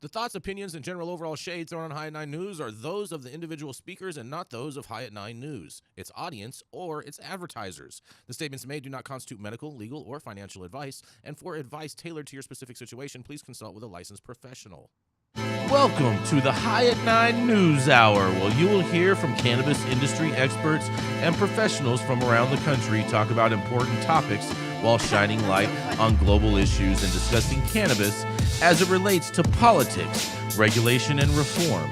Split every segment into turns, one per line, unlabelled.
The thoughts, opinions, and general overall shade thrown on High at 9 News are those of the individual speakers and not those of High at 9 News, its audience, or its advertisers. The statements made do not constitute medical, legal, or financial advice, and for advice tailored to your specific situation, please consult with a licensed professional. Welcome to the High at 9 News Hour, where you will hear from cannabis industry experts and professionals from around the country talk about important topics while shining light on global issues and discussing cannabis as it relates to politics, regulation and reform,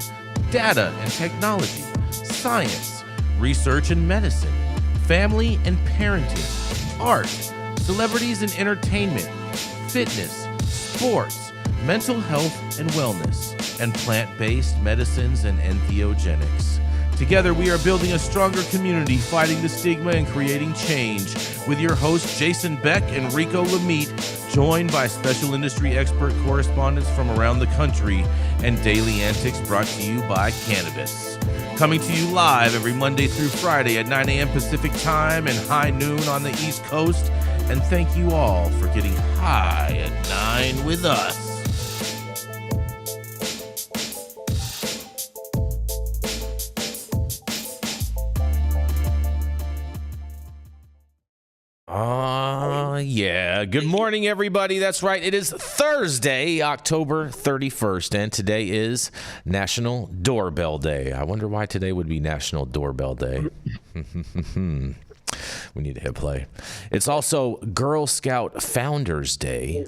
data and technology, science, research and medicine, family and parenting, art, celebrities and entertainment, fitness, sports, mental health and wellness, and plant-based medicines and entheogenics. Together, we are building a stronger community, fighting the stigma and creating change. With your hosts, Jason Beck and Rico Lamitte, joined by special industry expert correspondents from around the country, and daily antics brought to you by Cannabis. Coming to you live every Monday through Friday at 9 a.m. Pacific Time and high noon on the East Coast. And thank you all for getting high at 9 with us. Yeah. Good morning, everybody. That's right. It is Thursday, October 31st, and today is National Doorbell Day. I wonder why today would be National Doorbell Day. We need to hit play. It's also Girl Scout Founders Day.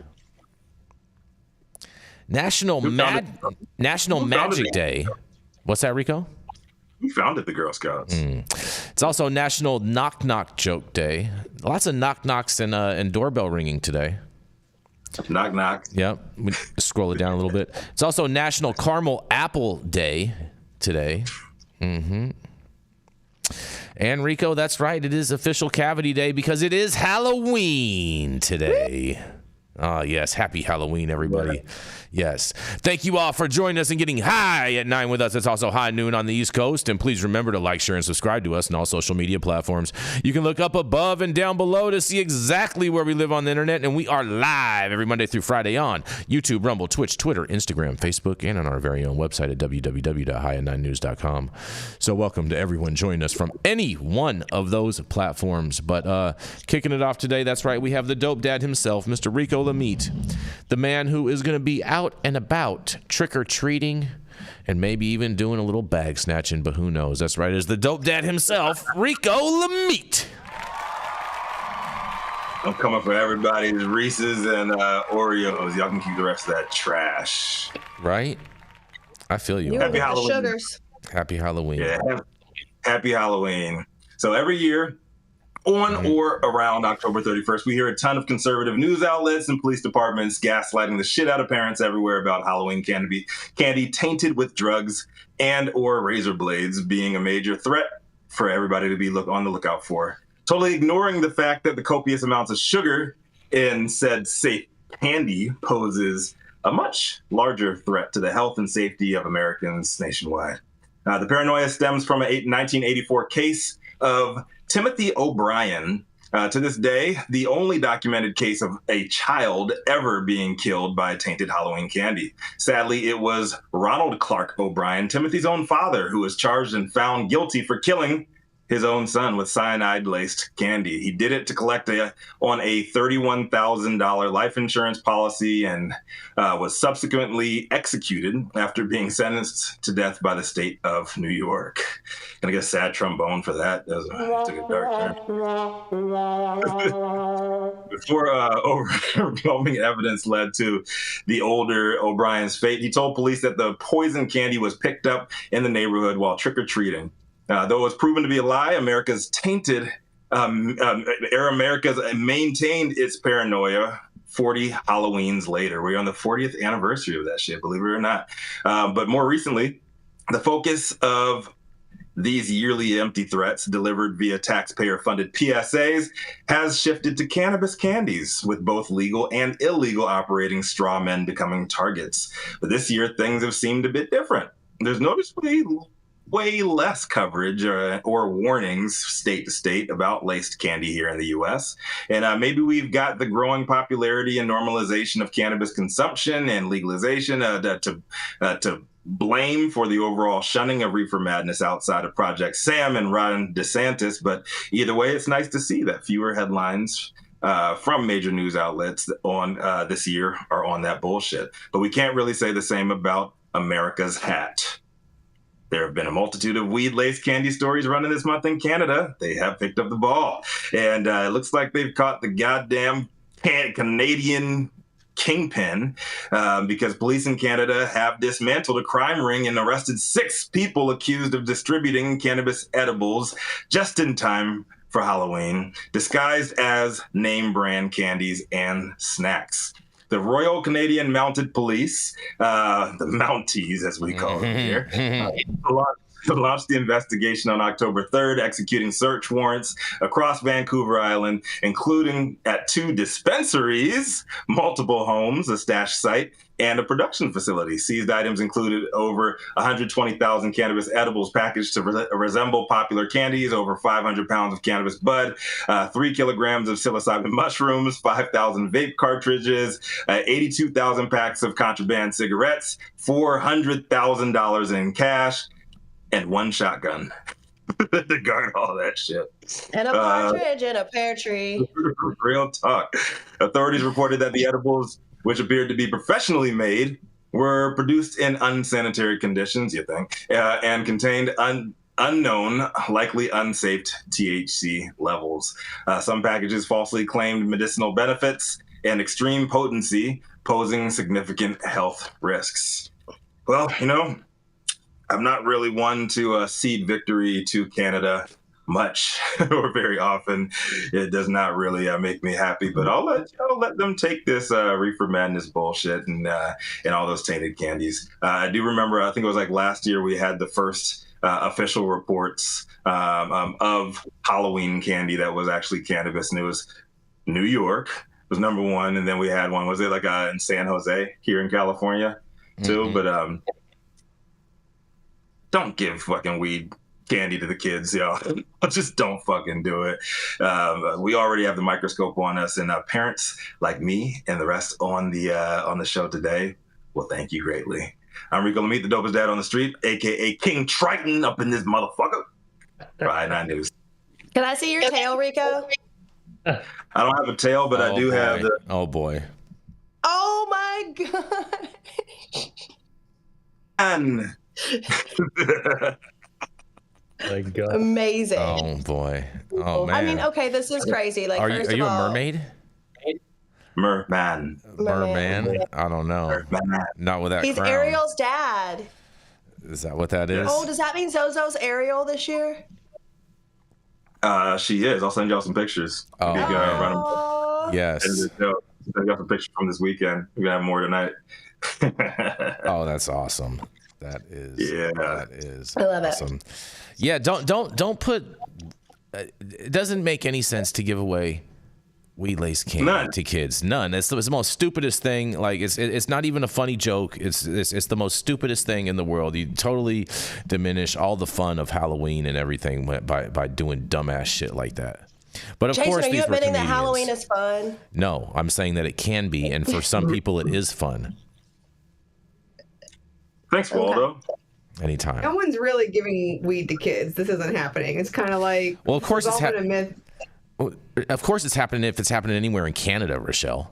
National Magic Day. What's that, Rico?
Who founded the Girl Scouts?
It's also National Knock Knock Joke Day. Lots of knock knocks and doorbell ringing today.
Knock knock.
Yep. We scroll it down a little bit. It's also National Caramel Apple Day today. And Rico, that's right. It is official Cavity Day because it is Halloween today. Yes. Happy Halloween, everybody. Yes. Thank you all for joining us and getting high at 9 with us. It's also high noon on the East Coast. And please remember to like, share, and subscribe to us on all social media platforms. You can look up above and down below to see exactly where we live on the internet. And we are live every Monday through Friday on YouTube, Rumble, Twitch, Twitter, Instagram, Facebook, and on our very own website at www.highat9news.com. So welcome to everyone joining us from any one of those platforms. But kicking it off today, that's right, we have the dope dad himself, Mr. Rico Lamitte, the man who is going to be out and about trick-or-treating and maybe even doing a little bag snatching, but who knows? That's right, is the dope dad himself, Rico Lamitte.
I'm coming for everybody's Reese's and Oreos. Y'all can keep the rest of that trash.
Right? I feel you.
Happy Halloween.
Sugars.
Happy Halloween.
Yeah, happy Halloween. So every year, on or around October 31st, we hear a ton of conservative news outlets and police departments gaslighting the shit out of parents everywhere about Halloween candy tainted with drugs and or razor blades being a major threat for everybody to be on the lookout for. Totally ignoring the fact that the copious amounts of sugar in said safe candy poses a much larger threat to the health and safety of Americans nationwide. The paranoia stems from a 1984 case of Timothy O'Brien, to this day, the only documented case of a child ever being killed by tainted Halloween candy. Sadly, it was Ronald Clark O'Brien, Timothy's own father, who was charged and found guilty for killing his own son with cyanide-laced candy. He did it to collect on a $31,000 life insurance policy and was subsequently executed after being sentenced to death by the state of New York. Gonna get a sad trombone for that. That took a dark turn. Before overwhelming evidence led to the older O'Brien's fate, he told police that the poison candy was picked up in the neighborhood while trick-or-treating. Though it was proven to be a lie, America's maintained its paranoia 40 Halloweens later. We're on the 40th anniversary of that shit, believe it or not. But more recently, the focus of these yearly empty threats delivered via taxpayer-funded PSAs has shifted to cannabis candies, with both legal and illegal operating straw men becoming targets. But this year, things have seemed a bit different. There's noticeably way less coverage or warnings state to state about laced candy here in the U.S. And maybe we've got the growing popularity and normalization of cannabis consumption and legalization to blame for the overall shunning of reefer madness outside of Project Sam and Ron DeSantis. But either way, it's nice to see that fewer headlines from major news outlets on this year are on that bullshit. But we can't really say the same about America's hat. There have been a multitude of weed-laced candy stories running this month in Canada. They have picked up the ball. And it looks like they've caught the goddamn Canadian kingpin because police in Canada have dismantled a crime ring and arrested 6 people accused of distributing cannabis edibles just in time for Halloween, disguised as name brand candies and snacks. The Royal Canadian Mounted Police, the Mounties as we call them here, launched the investigation on October 3rd, executing search warrants across Vancouver Island, including at 2 dispensaries, multiple homes, a stash site, and a production facility. Seized items included over 120,000 cannabis edibles packaged to resemble popular candies, over 500 pounds of cannabis bud, 3 kilograms of psilocybin mushrooms, 5,000 vape cartridges, 82,000 packs of contraband cigarettes, $400,000 in cash, and 1 shotgun to guard all that shit.
And a partridge in a pear tree.
Real talk. Authorities reported that the edibles, which appeared to be professionally made, were produced in unsanitary conditions, you think, and contained unknown, likely unsafe THC levels. Some packages falsely claimed medicinal benefits and extreme potency, posing significant health risks. Well, you know, I'm not really one to cede victory to Canada much or very often. It does not really make me happy, but I'll let them take this reefer madness bullshit and all those tainted candies. I do remember, I think it was like last year, we had the first official reports of Halloween candy that was actually cannabis, and it was New York was number 1, and then we had one, was it like in San Jose here in California too? Mm-hmm. But don't give fucking weed candy to the kids, y'all. Just don't fucking do it. We already have the microscope on us, and parents like me and the rest on the show today, well, thank you greatly. I'm Rico Lamitte, the dopest dad on the street, aka King Triton up in this motherfucker. Right, 9 News.
Can I see your tail, Rico?
I don't have a tail, but I do have the.
Oh boy.
Oh my god.
And.
My God.
Amazing.
Oh boy. Oh man.
I mean, okay, this is crazy. Like,
are you a mermaid?
Merman.
I don't know. Merman. Not with that
He's
crown.
Ariel's dad.
Is that what that is?
Oh, does that mean Zozo's Ariel this year?
She is. I'll send y'all some pictures.
Oh.
Yes.
I got some pictures from this weekend. We're gonna have more tonight.
Oh, that's awesome. That is
I love
awesome.
it.
Yeah, don't put. It doesn't make any sense to give away weed-laced candy to kids. None. It's the most stupidest thing. Like it's not even a funny joke. It's the most stupidest thing in the world. You totally diminish all the fun of Halloween and everything by doing dumbass shit like that. But of
Jason,
course,
are you admitting that Halloween is fun?
No, I'm saying that it can be, and for some people, it is fun.
Thanks, Waldo.
Okay.
Anytime.
No one's really giving weed to kids. This isn't happening. It's kind of like,
well, of course it's
a myth.
Of course it's happening if it's happening anywhere in Canada, Rachelle.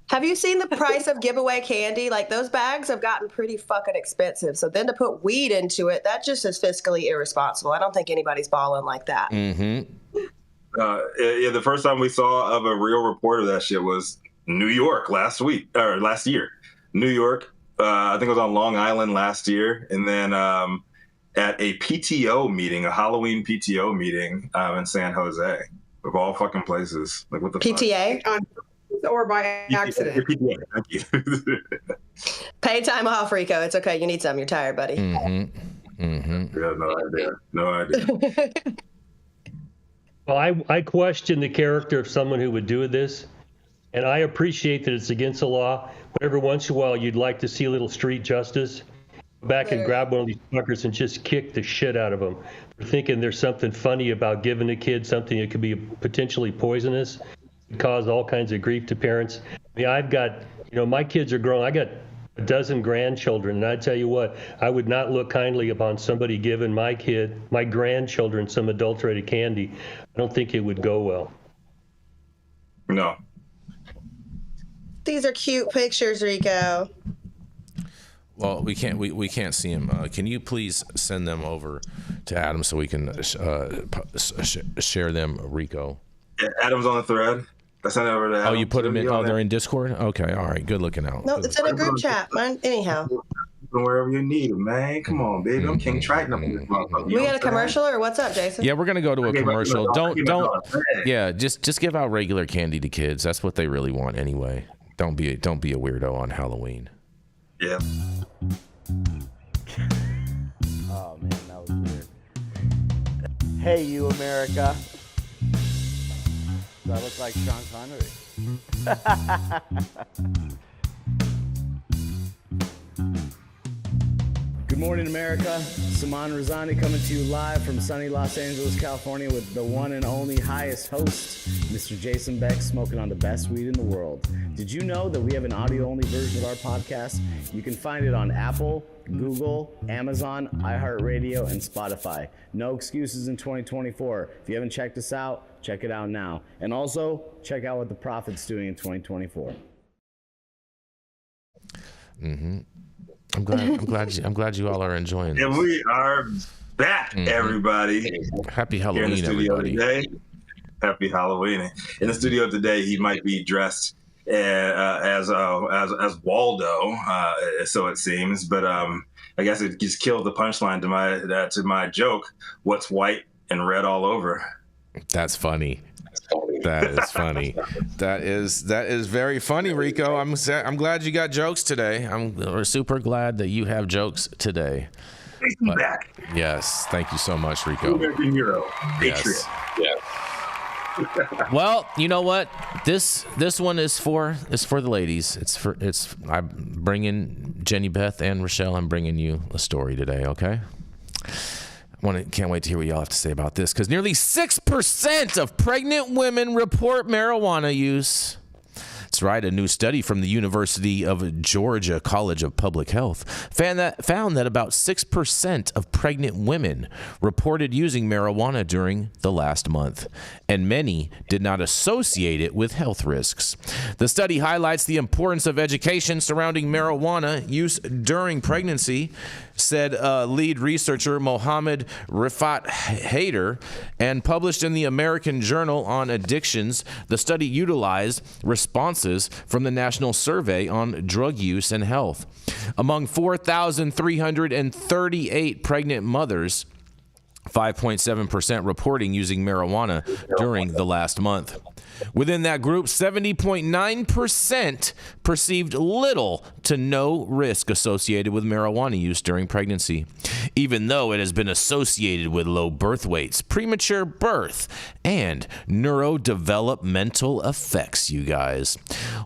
Have you seen the price of giveaway candy? Like, those bags have gotten pretty fucking expensive. So then to put weed into it, that just is fiscally irresponsible. I don't think anybody's balling like that.
Mm-hmm.
Yeah, the first time we saw of a real report of that shit was New York last year. New York. I think it was on Long Island last year, and then at a PTO meeting, a Halloween PTO meeting in San Jose, of all fucking places. Like, what the
PTA?
Or by accident.
PTA, thank you.
Paid time off, Rico. It's okay. You need some. You're tired, buddy.
Mm-hmm. Mm-hmm.
Yeah, no idea.
Well, I question the character of someone who would do this, and I appreciate that it's against the law, but every once in a while you'd like to see a little street justice. back and grab one of these fuckers and just kick the shit out of them for thinking there's something funny about giving a kid something that could be potentially poisonous, cause all kinds of grief to parents. I mean, I've got, my kids are grown. I got a dozen grandchildren, and I tell you what, I would not look kindly upon somebody giving my grandchildren some adulterated candy. I don't think it would go well.
No.
These are cute pictures, Rico.
Well, we can't see them. Can you please send them over to Adam so we can share them, Rico?
Yeah, Adam's on the thread. I sent it over to Adam.
Oh, you put them in? Oh, they're in Discord? Okay, all right. Good looking out.
No, it's in a group chat, man. Anyhow.
Wherever you need them, man. Come on, baby. I'm King Triton up in this motherfucker.
We got a commercial, or what's up, Jason?
Yeah, we're gonna go to a commercial. Don't. Yeah, just give out regular candy to kids. That's what they really want anyway. Don't be a weirdo on Halloween.
Yeah.
Oh man, that was weird. Hey, you America. Do I look like Sean Connery? Good morning, America. Saman Razani coming to you live from sunny Los Angeles, California with the one and only highest host, Mr. Jason Beck, smoking on the best weed in the world. Did you know that we have an audio-only version of our podcast? You can find it on Apple, Google, Amazon, iHeartRadio, and Spotify. No excuses in 2024. If you haven't checked us out, check it out now. And also, check out what the Prophet's doing in 2024.
Mm-hmm. I'm glad you all are enjoying this.
And we are back, everybody.
Happy Halloween,
here in the studio
everybody.
Today. Happy Halloween. In the studio today, he might be dressed as Waldo, so it seems. But I guess it just killed the punchline to my joke. What's white and red all over?
That's funny. That is funny. That is very funny, Rico. I'm glad you got jokes today. We're super glad that you have jokes today.
Back.
Yes, thank you so much, Rico.
American hero, patriot.
Yes. Well, you know what? This one is for the ladies. I'm bringing Jenny, Beth, and Rachelle. I'm bringing you a story today. Okay. Can't wait to hear what y'all have to say about this, because nearly 6% of pregnant women report marijuana use. That's right. A new study from the University of Georgia College of Public Health found that about 6% of pregnant women reported using marijuana during the last month, and many did not associate it with health risks. The study highlights the importance of education surrounding marijuana use during pregnancy, said lead researcher Mohammed Rifat Haider, and published in the American Journal on Addictions. The study utilized responses from the National Survey on Drug Use and Health. Among 4,338 pregnant mothers, 5.7% reporting using marijuana during the last month. Within that group, 70.9% perceived little to no risk associated with marijuana use during pregnancy, even though it has been associated with low birth weights, premature birth, and neurodevelopmental effects, you guys.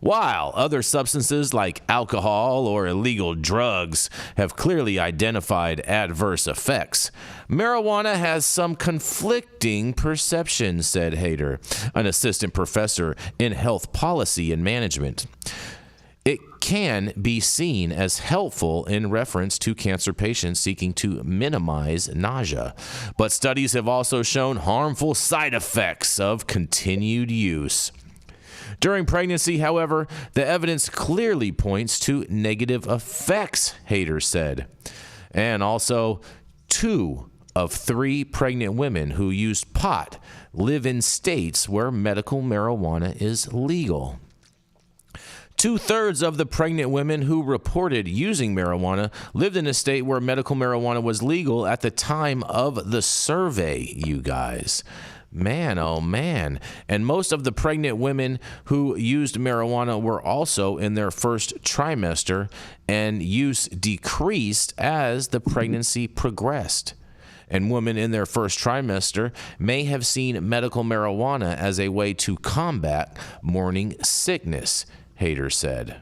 While other substances like alcohol or illegal drugs have clearly identified adverse effects, marijuana has some conflicting perceptions, said Haider, an assistant professor in health policy and management. It can be seen as helpful in reference to cancer patients seeking to minimize nausea, but studies have also shown harmful side effects of continued use. During pregnancy, however, the evidence clearly points to negative effects, Haider said. And also, 2 of 3 pregnant women who used pot live in states where medical marijuana is legal. 2/3 of the pregnant women who reported using marijuana lived in a state where medical marijuana was legal at the time of the survey, you guys. Man, oh man. And most of the pregnant women who used marijuana were also in their first trimester, and use decreased as the pregnancy progressed. And women in their first trimester may have seen medical marijuana as a way to combat morning sickness, Haider said.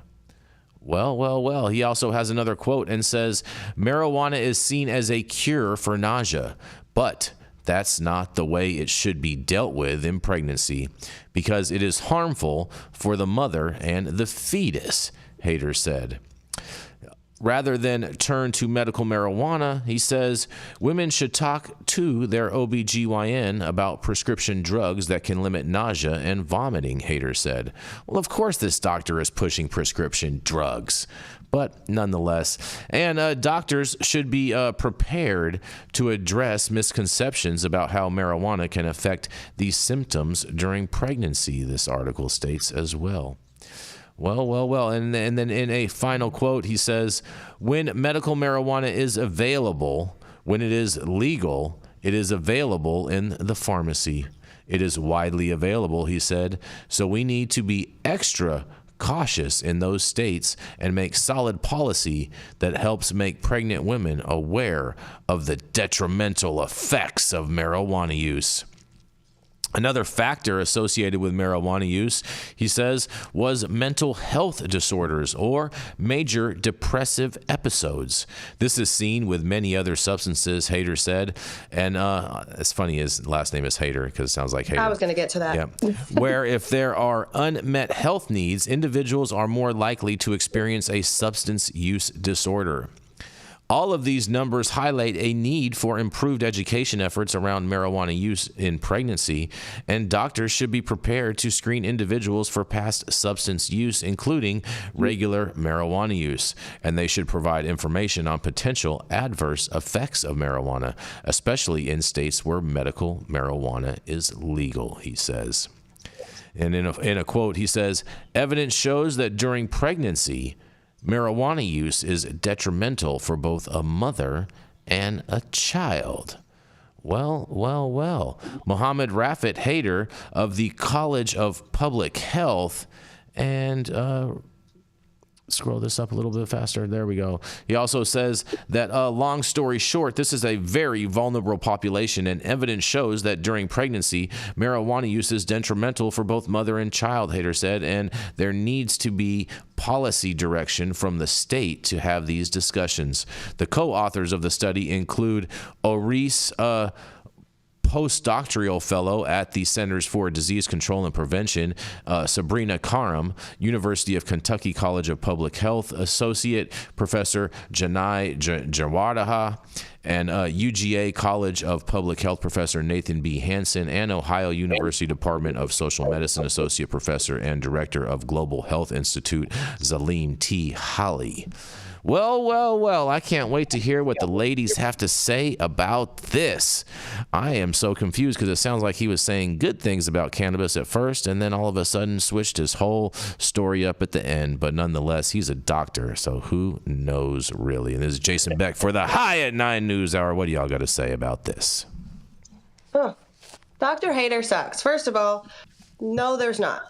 Well. He also has another quote and says, marijuana is seen as a cure for nausea, but that's not the way it should be dealt with in pregnancy because it is harmful for the mother and the fetus, Hader said. Rather than turn to medical marijuana, he says, women should talk to their OBGYN about prescription drugs that can limit nausea and vomiting, Hader said. Well, of course this doctor is pushing prescription drugs, but nonetheless. And doctors should be prepared to address misconceptions about how marijuana can affect these symptoms during pregnancy, this article states as well. Well. And then in a final quote, he says, when medical marijuana is available, when it is legal, it is available in the pharmacy. It is widely available, he said. So we need to be extra cautious in those states and make solid policy that helps make pregnant women aware of the detrimental effects of marijuana use. Another factor associated with marijuana use, he says, was mental health disorders or major depressive episodes. This is seen with many other substances, Hader said. And it's funny, his last name is Hader because it sounds like Hader.
I was going to get to that.
Yeah. Where if there are unmet health needs, individuals are more likely to experience a substance use disorder. All of these numbers highlight a need for improved education efforts around marijuana use in pregnancy, and doctors should be prepared to screen individuals for past substance use, including regular marijuana use, and they should provide information on potential adverse effects of marijuana, especially in states where medical marijuana is legal, he says. And in a quote, he says, evidence shows that during pregnancy, marijuana use is detrimental for both a mother and a child. Well. Mohammed Rafat Hader of the College of Public Health and scroll this up a little bit faster. There we go. He also says that, long story short, this is a very vulnerable population, and evidence shows that during pregnancy, marijuana use is detrimental for both mother and child, Hader said, and there needs to be policy direction from the state to have these discussions. The co-authors of the study include Oris postdoctoral fellow at the Centers for Disease Control and Prevention, Sabrina Karam, University of Kentucky College of Public Health Associate Professor Janai Jawadaha, and UGA College of Public Health Professor Nathan B. Hansen, and Ohio University Department of Social Medicine Associate Professor and Director of Global Health Institute, Zalim T. Holly. Well, I can't wait to hear what the ladies have to say about this. I am so confused because it sounds like he was saying good things about cannabis at first and then all of a sudden switched his whole story up at the end. But nonetheless, he's a doctor, so who knows really? And this is Jason Beck for the High at 9 News Hour. What do y'all got to say about this?
Dr. Hader sucks. First of all, no, there's not.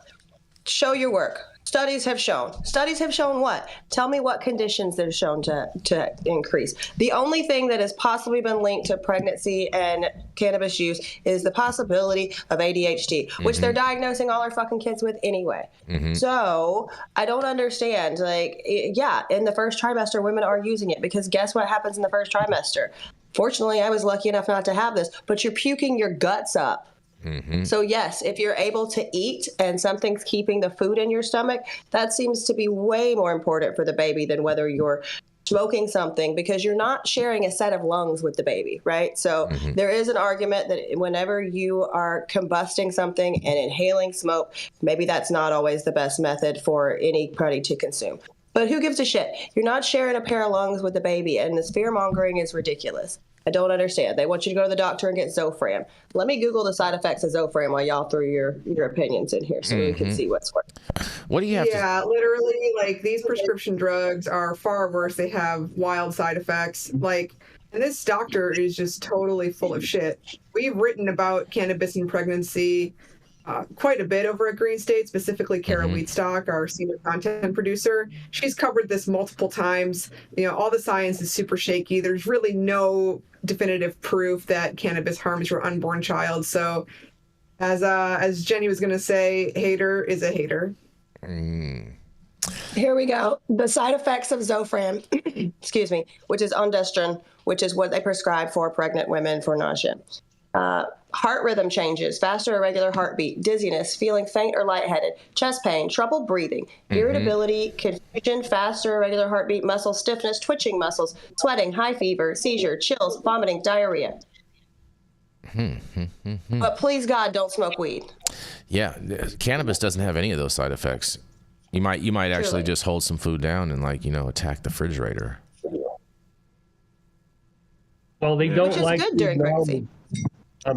Show your work. Studies have shown. Studies have shown what? Tell me what conditions they're shown to increase. The only thing that has possibly been linked to pregnancy and cannabis use is the possibility of ADHD, which they're diagnosing all our fucking kids with anyway. So I don't understand. Like, yeah, in the first trimester, women are using it because guess what happens in the first trimester? Fortunately, I was lucky enough not to have this, but you're puking your guts up. So yes, if you're able to eat and something's keeping the food in your stomach, that seems to be way more important for the baby than whether you're smoking something, because you're not sharing a set of lungs with the baby, right? So there is an argument that whenever you are combusting something and inhaling smoke, maybe that's not always the best method for anybody to consume. But who gives a shit? You're not sharing a pair of lungs with the baby, and this fear mongering is ridiculous. I don't understand. They want you to go to the doctor and get Zofran. Let me Google the side effects of Zofran while y'all throw your opinions in here so we can see what's what.
What do you have
literally, like, these prescription drugs are far worse. They have wild side effects. Like, and this doctor is just totally full of shit. We've written about cannabis and pregnancy quite a bit over at Green State, specifically Kara Wheatstock, our senior content producer. She's covered this multiple times. You know, all the science is super shaky. There's really no definitive proof that cannabis harms your unborn child. So as Jenny was going to say, hater is a hater.
Here we go. The side effects of Zofran, excuse me, which is ondansetron, which is what they prescribe for pregnant women for nausea. Heart rhythm changes, faster irregular heartbeat, dizziness, feeling faint or lightheaded, chest pain, trouble breathing, irritability, confusion, faster irregular heartbeat, muscle stiffness, twitching muscles, sweating, high fever, seizure, chills, vomiting, diarrhea. But please God, don't smoke weed.
Yeah, cannabis doesn't have any of those side effects. You might actually just hold some food down and attack the refrigerator.
Well, they don't
Which is
like
good during pregnancy.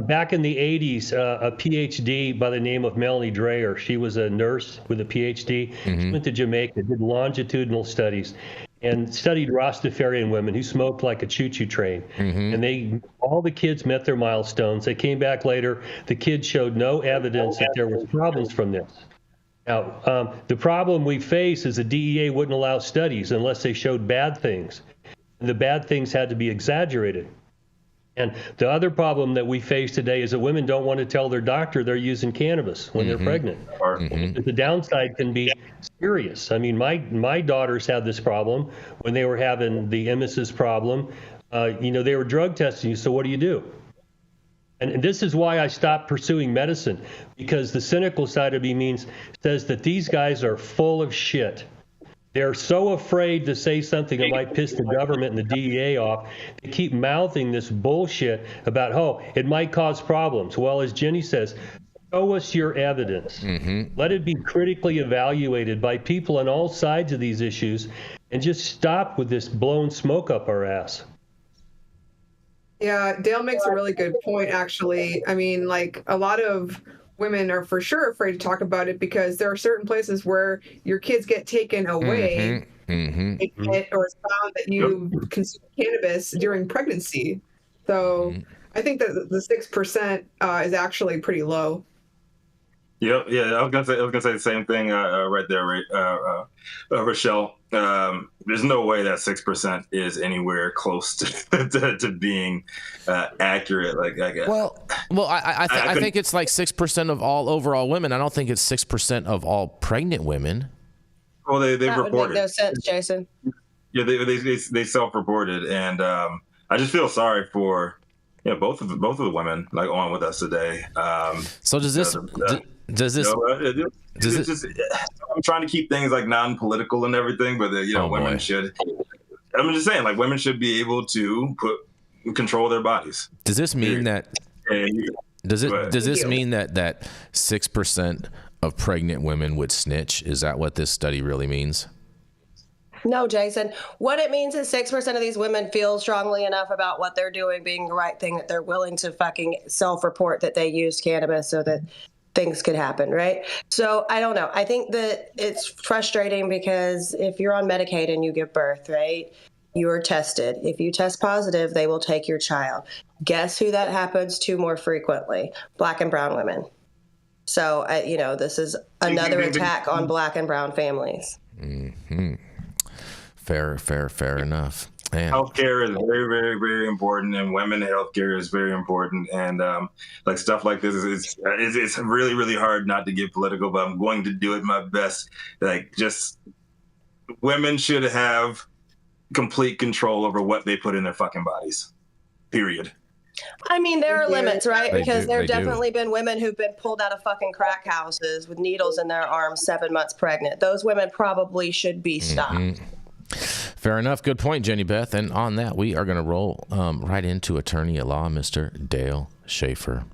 Back in the 80s, a PhD by the name of Melanie Dreyer, she was a nurse with a PhD. She went to Jamaica, did longitudinal studies, and studied Rastafarian women who smoked like a choo-choo train. And all the kids met their milestones. They came back later. The kids showed no evidence that there was problems from this. Now, the problem we face is the DEA wouldn't allow studies unless they showed bad things. And the bad things had to be exaggerated. And the other problem that we face today is that women don't want to tell their doctor they're using cannabis when they're pregnant. The downside can be serious. I mean, my daughters had this problem when they were having the emesis problem. They were drug testing you, so what do you do? And this is why I stopped pursuing medicine, because the cynical side of me says that these guys are full of shit. They're so afraid to say something that might piss the government and the DEA off. They keep mouthing this bullshit about, it might cause problems. Well, as Jenny says, show us your evidence. Let it be critically evaluated by people on all sides of these issues, and just stop with this blowing smoke up our ass.
Yeah, Dale makes a really good point, actually. I mean, like, a lot of women are for sure afraid to talk about it because there are certain places where your kids get taken away or it's found that you consume cannabis during pregnancy. So I think that the 6% is actually pretty low.
Yep. Yeah, I was gonna say the same thing right there, Rachelle. There's no way that 6% is anywhere close to being accurate.
I think it's like 6% of all overall women. I don't think it's 6% of all pregnant women.
Well, they
That
reported.
would make no sense, Jason.
Yeah, they self-reported, and I just feel sorry for both of the women on with us today.
So does this?
I'm trying to keep things like non-political and everything, but women should. I'm just saying, women should be able to control their bodies.
Does this mean that? Does this mean that 6% of pregnant women would snitch? Is that what this study really means?
No, Jason. What it means is 6% of these women feel strongly enough about what they're doing being the right thing that they're willing to fucking self-report that they used cannabis so that things could happen, right? So I don't know. I think that it's frustrating because if you're on Medicaid and you give birth, right, you're tested. If you test positive, they will take your child. Guess who that happens to more frequently? Black and brown women. So, this is another attack on Black and brown families.
Fair enough. Man.
Healthcare is very, very, very important, and women healthcare is very important. And stuff like this it's really, really hard not to get political, but I'm going to do it my best. Women should have complete control over what they put in their fucking bodies. Period.
I mean, there are limits, right? Because there have
they
definitely been women who've been pulled out of fucking crack houses with needles in their arms 7 months pregnant. Those women probably should be stopped.
Fair enough. Good point, Jenny Beth. And on that, we are going to roll right into attorney at law, Mr. Dale Schafer.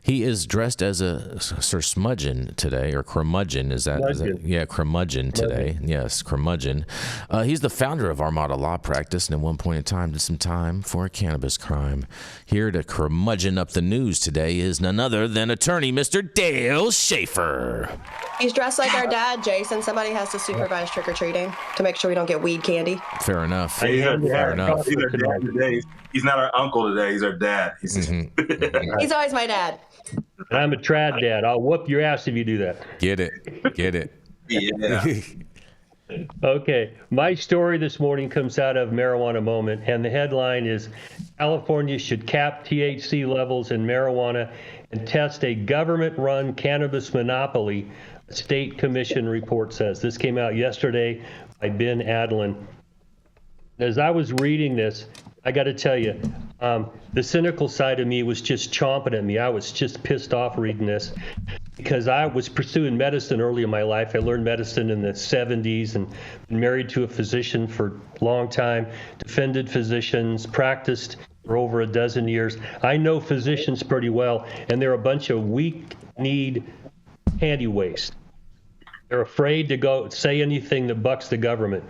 He is dressed as a Sir Smudgeon today, or curmudgeon. Is that? Yeah, curmudgeon today. Yes, curmudgeon. He's the founder of Armada Law Practice, and at one point in time did some time for a cannabis crime. Here to curmudgeon up the news today is none other than attorney Mr. Dale Schafer.
He's dressed like our dad, Jason. Somebody has to supervise trick-or-treating to make sure we don't get weed candy.
Fair enough.
Fair enough. He's our dad today. He's not our uncle today. He's our dad.
He's always my dad.
I'm a trad dad. I'll whoop your ass if you do that.
Get it.
Yeah.
Okay. My story this morning comes out of Marijuana Moment, and the headline is California should cap THC levels in marijuana and test a government-run cannabis monopoly a state commission report says. This came out yesterday by Ben Adlin. As I was reading this, I got to tell you, the cynical side of me was just chomping at me. I was just pissed off reading this because I was pursuing medicine early in my life. I learned medicine in the 70s and been married to a physician for a long time, defended physicians, practiced for over a dozen years. I know physicians pretty well, and they're a bunch of weak-kneed handy waste. They're afraid to go say anything that bucks the government.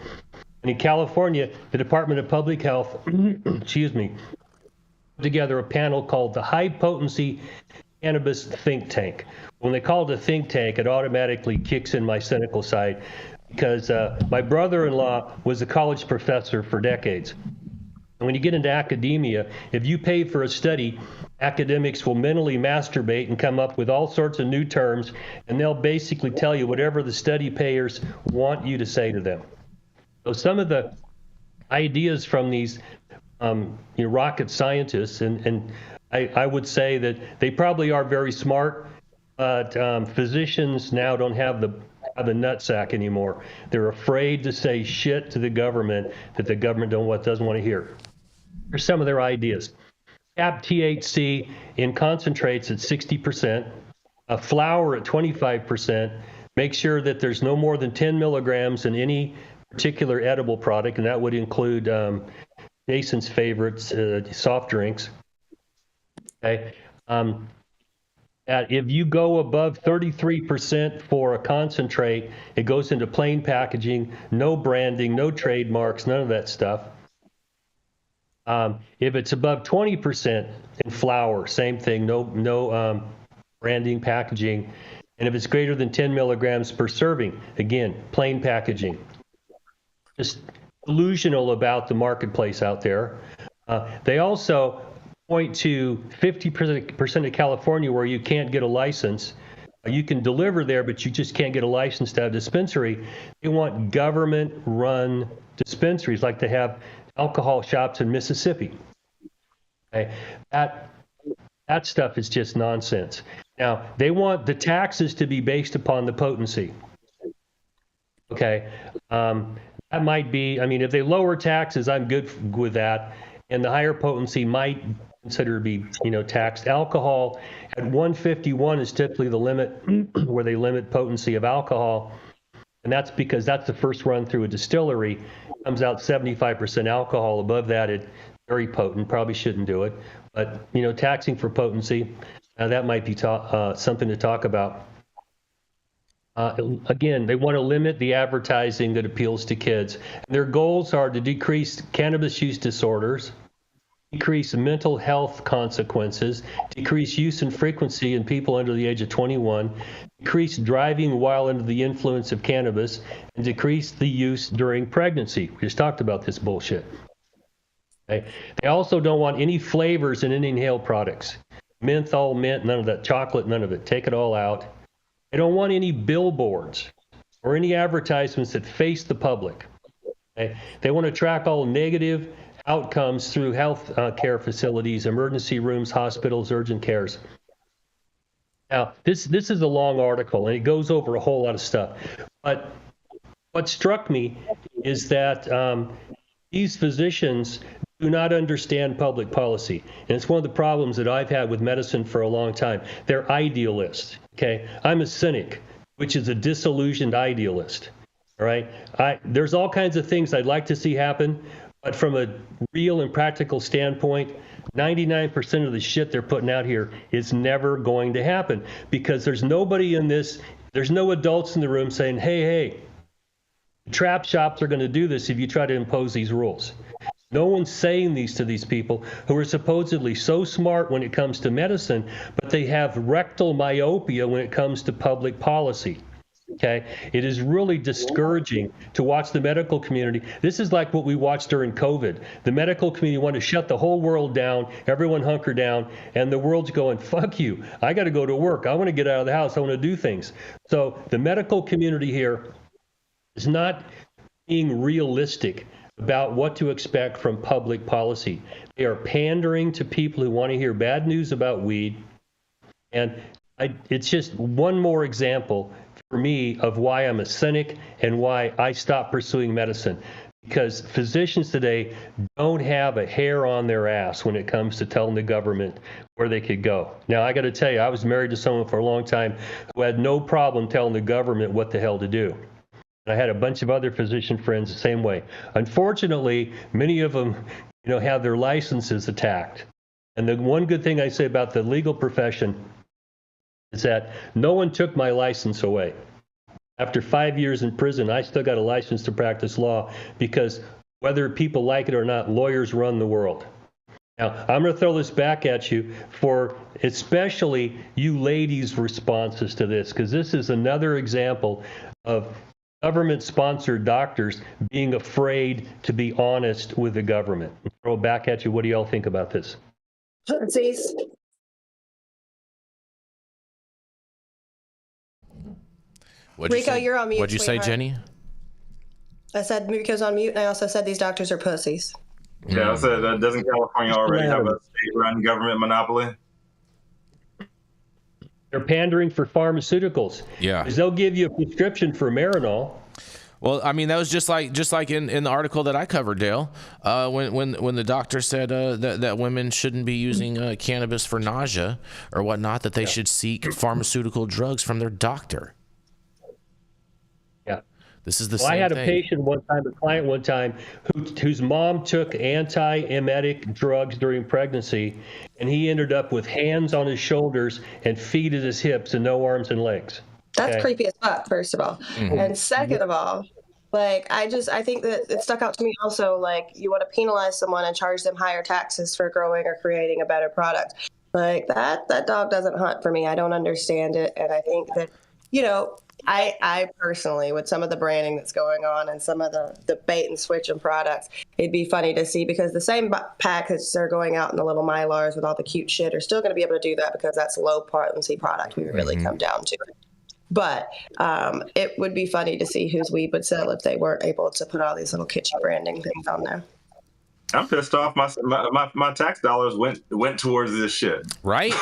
And in California, the Department of Public Health, excuse me, put together a panel called the High Potency Cannabis Think Tank. When they call it a think tank, it automatically kicks in my cynical side because my brother-in-law was a college professor for decades. And when you get into academia, if you pay for a study, academics will mentally masturbate and come up with all sorts of new terms, and they'll basically tell you whatever the study payers want you to say to them. So some of the ideas from these rocket scientists, and I would say that they probably are very smart, but physicians now don't have the nutsack anymore. They're afraid to say shit to the government that the government doesn't want to hear. Here's some of their ideas. Cap THC in concentrates at 60%, a flower at 25%, make sure that there's no more than 10 milligrams in any particular edible product, and that would include Jason's favorites, soft drinks. Okay. If you go above 33% for a concentrate, it goes into plain packaging, no branding, no trademarks, none of that stuff. If it's above 20% in flour, same thing, no branding, packaging. And if it's greater than 10 milligrams per serving, again, plain packaging. Just delusional about the marketplace out there. They also point to 50% of California where you can't get a license. You can deliver there, but you just can't get a license to have a dispensary. They want government-run dispensaries like they have alcohol shops in Mississippi. Okay? That stuff is just nonsense. Now, they want the taxes to be based upon the potency. Okay? That might be, I mean, if they lower taxes, I'm good with that. And the higher potency might consider to be, taxed. Alcohol at 151 is typically the limit where they limit potency of alcohol. And that's because that's the first run through a distillery. It comes out 75% alcohol. Above that, it's very potent. Probably shouldn't do it. But, taxing for potency, that might be something to talk about. Again, they want to limit the advertising that appeals to kids. Their goals are to decrease cannabis use disorders, decrease mental health consequences, decrease use and frequency in people under the age of 21, decrease driving while under the influence of cannabis, and decrease the use during pregnancy. We just talked about this bullshit. Okay? They also don't want any flavors in any inhaled products. Menthol, mint, none of that. Chocolate, none of it. Take it all out. They don't want any billboards or any advertisements that face the public. Okay? They want to track all negative outcomes through health care facilities, emergency rooms, hospitals, urgent cares. Now, this is a long article, and it goes over a whole lot of stuff. But what struck me is that these physicians do not understand public policy. And it's one of the problems that I've had with medicine for a long time. They're idealists, okay? I'm a cynic, which is a disillusioned idealist, all right? There's all kinds of things I'd like to see happen, but from a real and practical standpoint, 99% of the shit they're putting out here is never going to happen because there's nobody in this, there's no adults in the room saying, hey, trap shops are going to do this if you try to impose these rules. No one's saying these to these people who are supposedly so smart when it comes to medicine, but they have rectal myopia when it comes to public policy. Okay, it is really discouraging to watch the medical community. This is like what we watched during COVID. The medical community wanted to shut the whole world down, everyone hunker down, and the world's going, fuck you. I got to go to work. I want to get out of the house. I want to do things. So the medical community here is not being realistic about what to expect from public policy. They are pandering to people who want to hear bad news about weed. And It's just one more example for me of why I'm a cynic and why I stopped pursuing medicine. Because physicians today don't have a hair on their ass when it comes to telling the government where they could go. Now, I got to tell you, I was married to someone for a long time who had no problem telling the government what the hell to do. And I had a bunch of other physician friends the same way. Unfortunately, many of them, have their licenses attacked. And the one good thing I say about the legal profession is that no one took my license away. After 5 years in prison, I still got a license to practice law because whether people like it or not, lawyers run the world. Now, I'm going to throw this back at you for especially you ladies' responses to this, because this is another example of government-sponsored doctors being afraid to be honest with the government. I'll throw it back at you. What do y'all think about this?
Rico, you're on mute.
What'd you say, Jenny?
I said Rico's on mute, and I also said these doctors are pussies.
Yeah, I said, doesn't California already have a state-run government monopoly?
They're pandering for pharmaceuticals.
Yeah.
Because they'll give you a prescription for Marinol.
Well, I mean, that was just like in the article that I covered, Dale, when the doctor said that women shouldn't be using cannabis for nausea or whatnot, that they should seek pharmaceutical drugs from their doctor.
Yeah.
This is the same
I had
thing.
a patient one time, a client one time, whose mom took anti-emetic drugs during pregnancy, and he ended up with hands on his shoulders and feet at his hips and no arms and legs.
That's creepy as fuck, first of all.
Mm-hmm.
And second of all, like, I think that it stuck out to me also, like, you want to penalize someone and charge them higher taxes for growing or creating a better product. Like, that dog doesn't hunt for me. I don't understand it. And I think that, I personally, with some of the branding that's going on and some of the bait and switch and products, it'd be funny to see, because the same packets are going out in the little Mylars with all the cute shit are still going to be able to do that because that's low potency product we really come down to. But it would be funny to see whose weed would sell if they weren't able to put all these little kitschy branding things on there.
I'm pissed off. My tax dollars went towards this shit.
Right?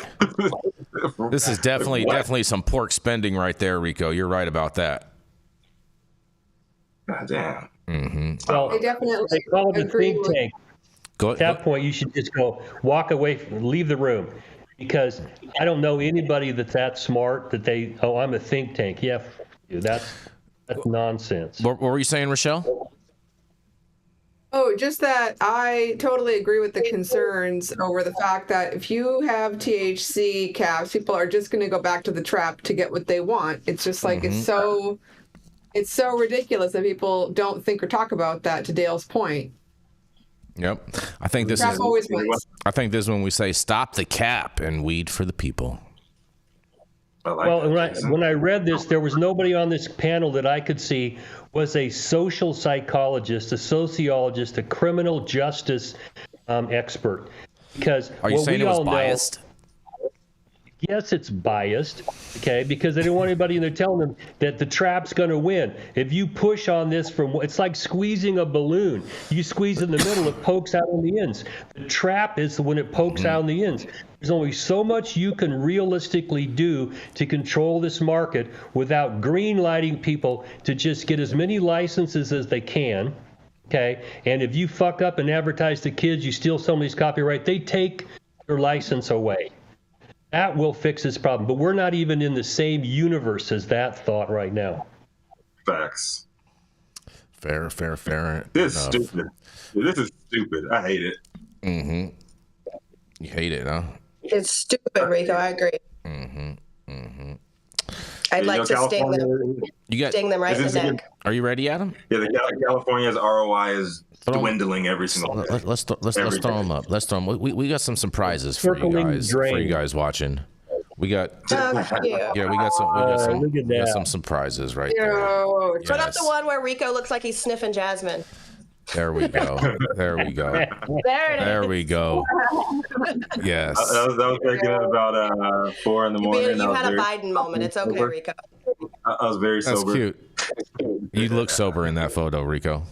This is definitely some pork spending right there, Rico. You're right about that.
God damn.
Mm-hmm.
Well,
I definitely
they call it a
agree
think
with-
tank. At that point, you should just walk away, leave the room. Because I don't know anybody that's that smart that I'm a think tank. Yeah, that's nonsense.
What were you saying, Rachelle?
Oh, just that I totally agree with the concerns over the fact that if you have THC caps, people are just going to go back to the trap to get what they want. It's just like it's so ridiculous that people don't think or talk about that, to Dale's point.
Yep. I think this
Trap always wins.
I think this is when we say stop the cap and weed for the people.
When I read this, there was nobody on this panel that I could see was a social psychologist, a sociologist, a criminal justice expert. Because
are you saying it was biased?
Yes, it's biased, okay, because they don't want anybody in there telling them that the trap's going to win. If you push on this it's like squeezing a balloon. You squeeze in the middle, it pokes out on the ends. The trap is when it pokes out on the ends. There's only so much you can realistically do to control this market without green lighting people to just get as many licenses as they can, okay? And if you fuck up and advertise to kids, you steal somebody's copyright, they take your license away. That will fix this problem, but we're not even in the same universe as that thought right now.
Facts.
Fair.
This is stupid. This is stupid. I hate it.
Mm-hmm. You hate it, huh?
It's stupid, Rico. I agree. I'd like to sting them. Sting them right in the neck.
Are you ready, Adam?
Yeah, California's ROI is dwindling every single day.
Let's throw them up. Let's throw them. We got some surprises for you guys watching. We got we got some surprises right there.
Put up the one where Rico looks like he's sniffing jasmine.
There we go. There we go.
There
we go. Yes.
I was thinking about 4 in the morning.
You had a Biden moment. It's okay, Rico.
I was very sober.
That's cute. You look sober in that photo, Rico.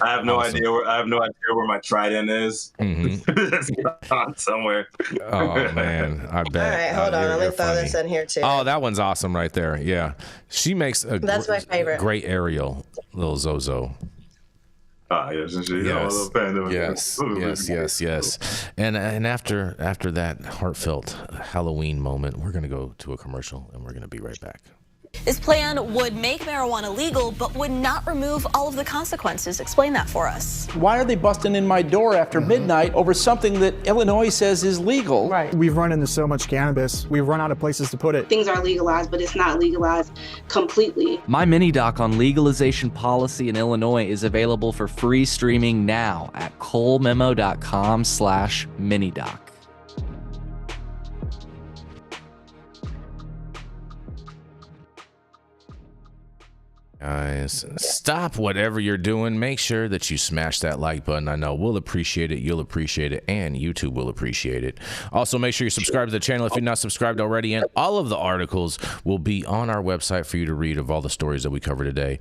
I have no
Awesome.
idea where my trident is. It's gone somewhere.
Oh man, I bet.
All right, hold on.
You're
Let me throw
funny.
this in here too.
Oh, that one's awesome right there. Yeah, she makes a
That's my favorite.
great Ariel, little Zozo.
Yes, little panda.
Yes. And after that heartfelt Halloween moment, we're gonna go to a commercial, and we're gonna be right back.
This plan would make marijuana legal, but would not remove all of the consequences. Explain that for us.
Why are they busting in my door after midnight over something that Illinois says is legal?
Right. We've run into so much cannabis. We've run out of places to put it.
Things are legalized, but it's not legalized completely.
My mini doc on legalization policy in Illinois is available for free streaming now at colememo.com/minidoc.
Guys, stop whatever you're doing. Make sure that you smash that like button. I know we'll appreciate it, you'll appreciate it, and YouTube will appreciate it. Also, make sure you subscribe to the channel if you're not subscribed already, and all of the articles will be on our website for you to read of all the stories that we cover today,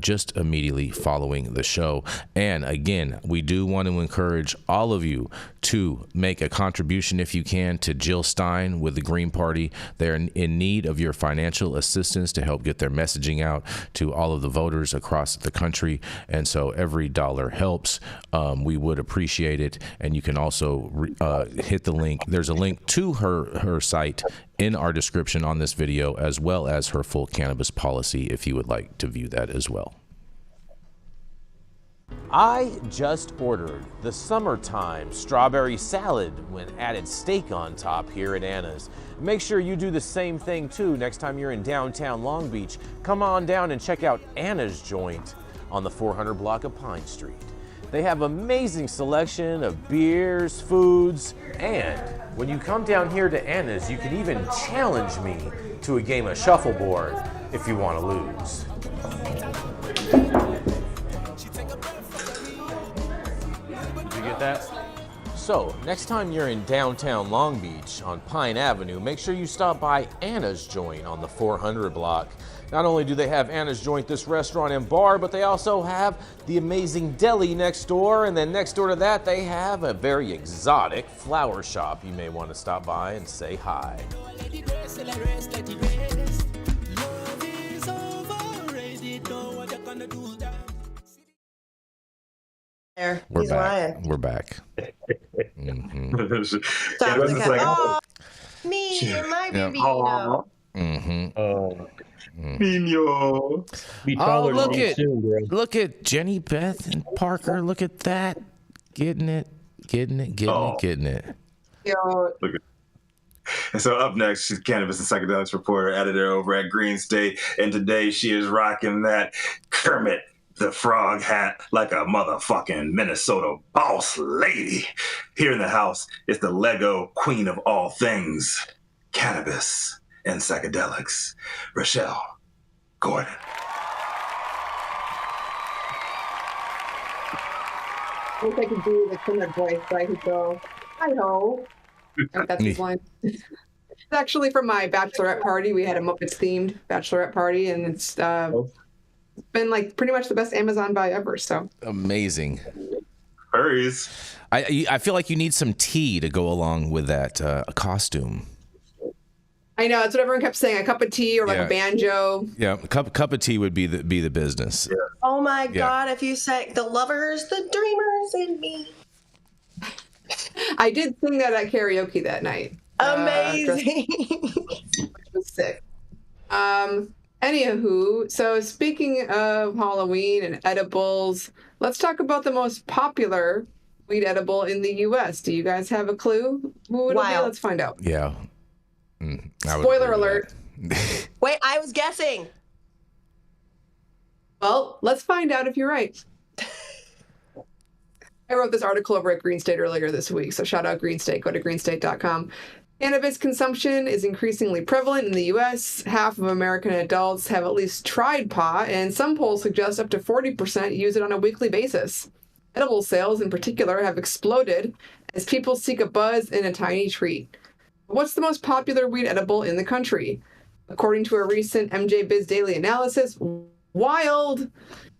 just immediately following the show. And again, we do want to encourage all of you to make a contribution if you can to Jill Stein with the Green Party. They're in need of your financial assistance to help get their messaging out to all of the voters across the country, and so every dollar helps. We would appreciate it, and you can also hit the link. There's a link to her site in our description on this video, as well as her full cannabis policy if you would like to view that as well.
I just ordered the summertime strawberry salad when added steak on top here at Anna's. Make sure you do the same thing too next time you're in downtown Long Beach. Come on down and check out Anna's joint on the 400 block of Pine Street. They have amazing selection of beers, foods, and when you come down here to Anna's, you can even challenge me to a game of shuffleboard if you want to lose. Did you get that? So, next time you're in downtown Long Beach on Pine Avenue, make sure you stop by Anna's Joint on the 400 block. Not only do they have Anna's Joint, this restaurant and bar, but they also have the amazing deli next door, and then next door to that they have a very exotic flower shop. You may want to stop by and say hi.
We're
He's
back.
lying.
We're back.
Stop the cat. Oh, me and my baby.
Oh, Nino.
Be
Oh,
taller
look
than me
at
soon, bro.
look at Jenny, Beth, and Parker. Look at that. Getting it.
Yo,
And so up next, she's Cannabis and Psychedelics reporter, editor over at Green State. And today she is rocking that Kermit the Frog hat like a motherfucking Minnesota boss lady. Here in the house is the Lego queen of all things, Cannabis and Psychedelics, Rachelle Gordon.
I wish I could do the Kermit voice, so I could go, I know. That's his line. It's actually from my bachelorette party. We had a Muppets-themed bachelorette party, and it's been like pretty much the best Amazon buy ever. So
Amazing.
Hurries.
I feel like you need some tea to go along with that costume.
I know that's what everyone kept saying. A cup of tea or like a banjo.
Yeah, a cup of tea would be the business.
Yeah.
Oh my God! If you say the lovers, the dreamers in me.
I did sing that at karaoke that night.
Amazing.
Which was sick. Anywho, so speaking of Halloween and edibles, let's talk about the most popular weed edible in the U.S. Do you guys have a clue who it'll be? Let's find out.
Yeah.
Spoiler alert.
Wait, I was guessing.
Well, let's find out if you're right. I wrote this article over at Green State earlier this week, so shout out Green State. Go to greenstate.com. Cannabis consumption is increasingly prevalent in the U.S. Half of American adults have at least tried pot, and some polls suggest up to 40% use it on a weekly basis. Edible sales, in particular, have exploded as people seek a buzz in a tiny treat. What's the most popular weed edible in the country? According to a recent MJ Biz Daily analysis, wild!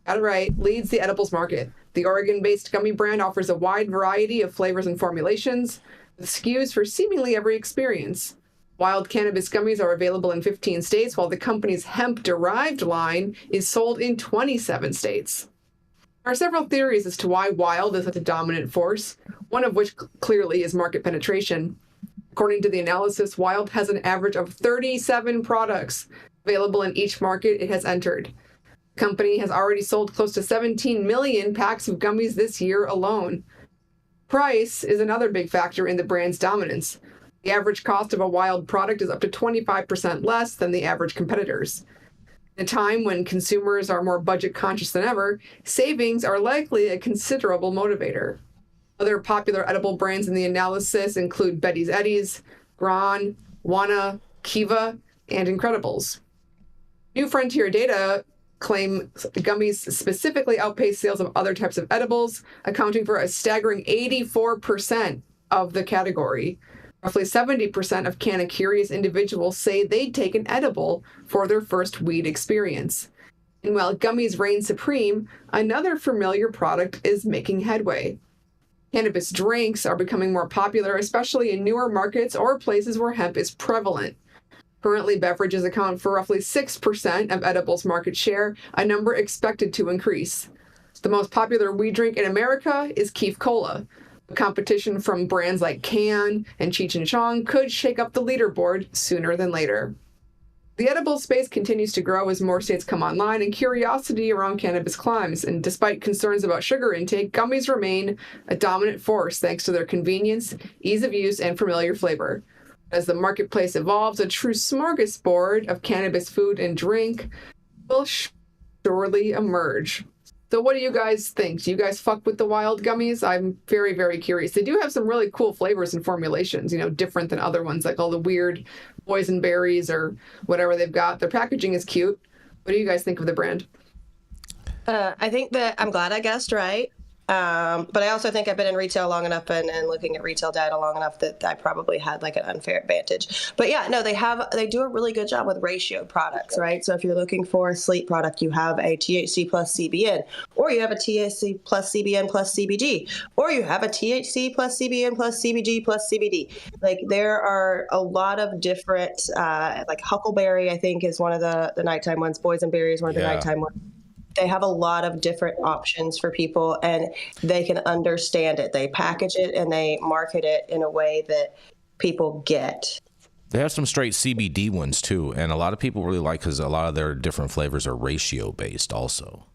Got it right, leads the edibles market. The Oregon-based gummy brand offers a wide variety of flavors and formulations, with SKUs for seemingly every experience. Wild cannabis gummies are available in 15 states, while the company's hemp-derived line is sold in 27 states. There are several theories as to why Wild is such a dominant force, one of which clearly is market penetration. According to the analysis, Wild has an average of 37 products available in each market it has entered. The company has already sold close to 17 million packs of gummies this year alone. Price is another big factor in the brand's dominance. The average cost of a Wild product is up to 25% less than the average competitors. In a time when consumers are more budget conscious than ever, savings are likely a considerable motivator. Other popular edible brands in the analysis include Betty's Eddies, Gran, Wana, Kiva, and Incredibles. New Frontier data claim gummies specifically outpace sales of other types of edibles, accounting for a staggering 84% of the category. Roughly 70% of canna-curious individuals say they'd take an edible for their first weed experience. And while gummies reign supreme, another familiar product is making headway. Cannabis drinks are becoming more popular, especially in newer markets or places where hemp is prevalent. Currently, beverages account for roughly 6% of edibles market share, a number expected to increase. The most popular weed drink in America is Keef Cola. Competition from brands like Can and Cheech and Chong could shake up the leaderboard sooner than later. The edible space continues to grow as more states come online and curiosity around cannabis climbs, and despite concerns about sugar intake, gummies remain a dominant force thanks to their convenience, ease of use, and familiar flavor. As the marketplace evolves, a true smorgasbord of cannabis food and drink will surely emerge. So what do you guys think? Do you guys fuck with the Wild gummies? I'm very, very curious. They do have some really cool flavors and formulations, different than other ones, like all the weird boysenberries or whatever they've got. Their packaging is cute. What do you guys think of the brand?
I think that I'm glad I guessed right. But I also think I've been in retail long enough and looking at retail data long enough that I probably had like an unfair advantage. But yeah, no, they do a really good job with ratio products, right? So if you're looking for a sleep product, you have a THC plus CBN, or you have a THC plus CBN plus CBG, or you have a THC plus CBN plus CBG plus CBD. Like there are a lot of different, like Huckleberry, I think is one of the nighttime ones. Boysenberry is one of the nighttime ones. They have a lot of different options for people, and they can understand it. They package it and they market it in a way that people get.
They have some straight CBD ones too, and a lot of people really like because a lot of their different flavors are ratio based also.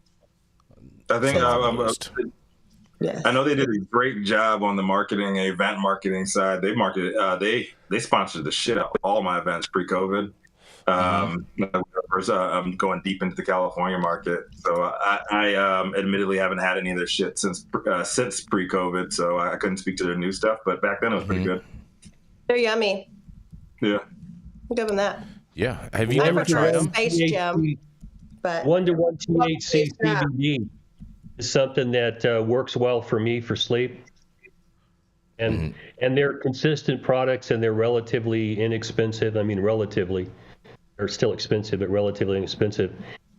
I think I know they did a great job on the marketing, event marketing side. They marketed, they sponsored the shit out of all my events pre-COVID. I'm going deep into the California market, so I admittedly haven't had any of their shit since pre-COVID, so I couldn't speak to their new stuff. But back then it was pretty good.
They're yummy.
Yeah,
I'll give them that.
Yeah, have you ever tried them?
Space Gem, but
1-to-1 THC CBD is something that works well for me for sleep. And they're consistent products, and they're relatively inexpensive. I mean, relatively. They're still expensive, but relatively inexpensive.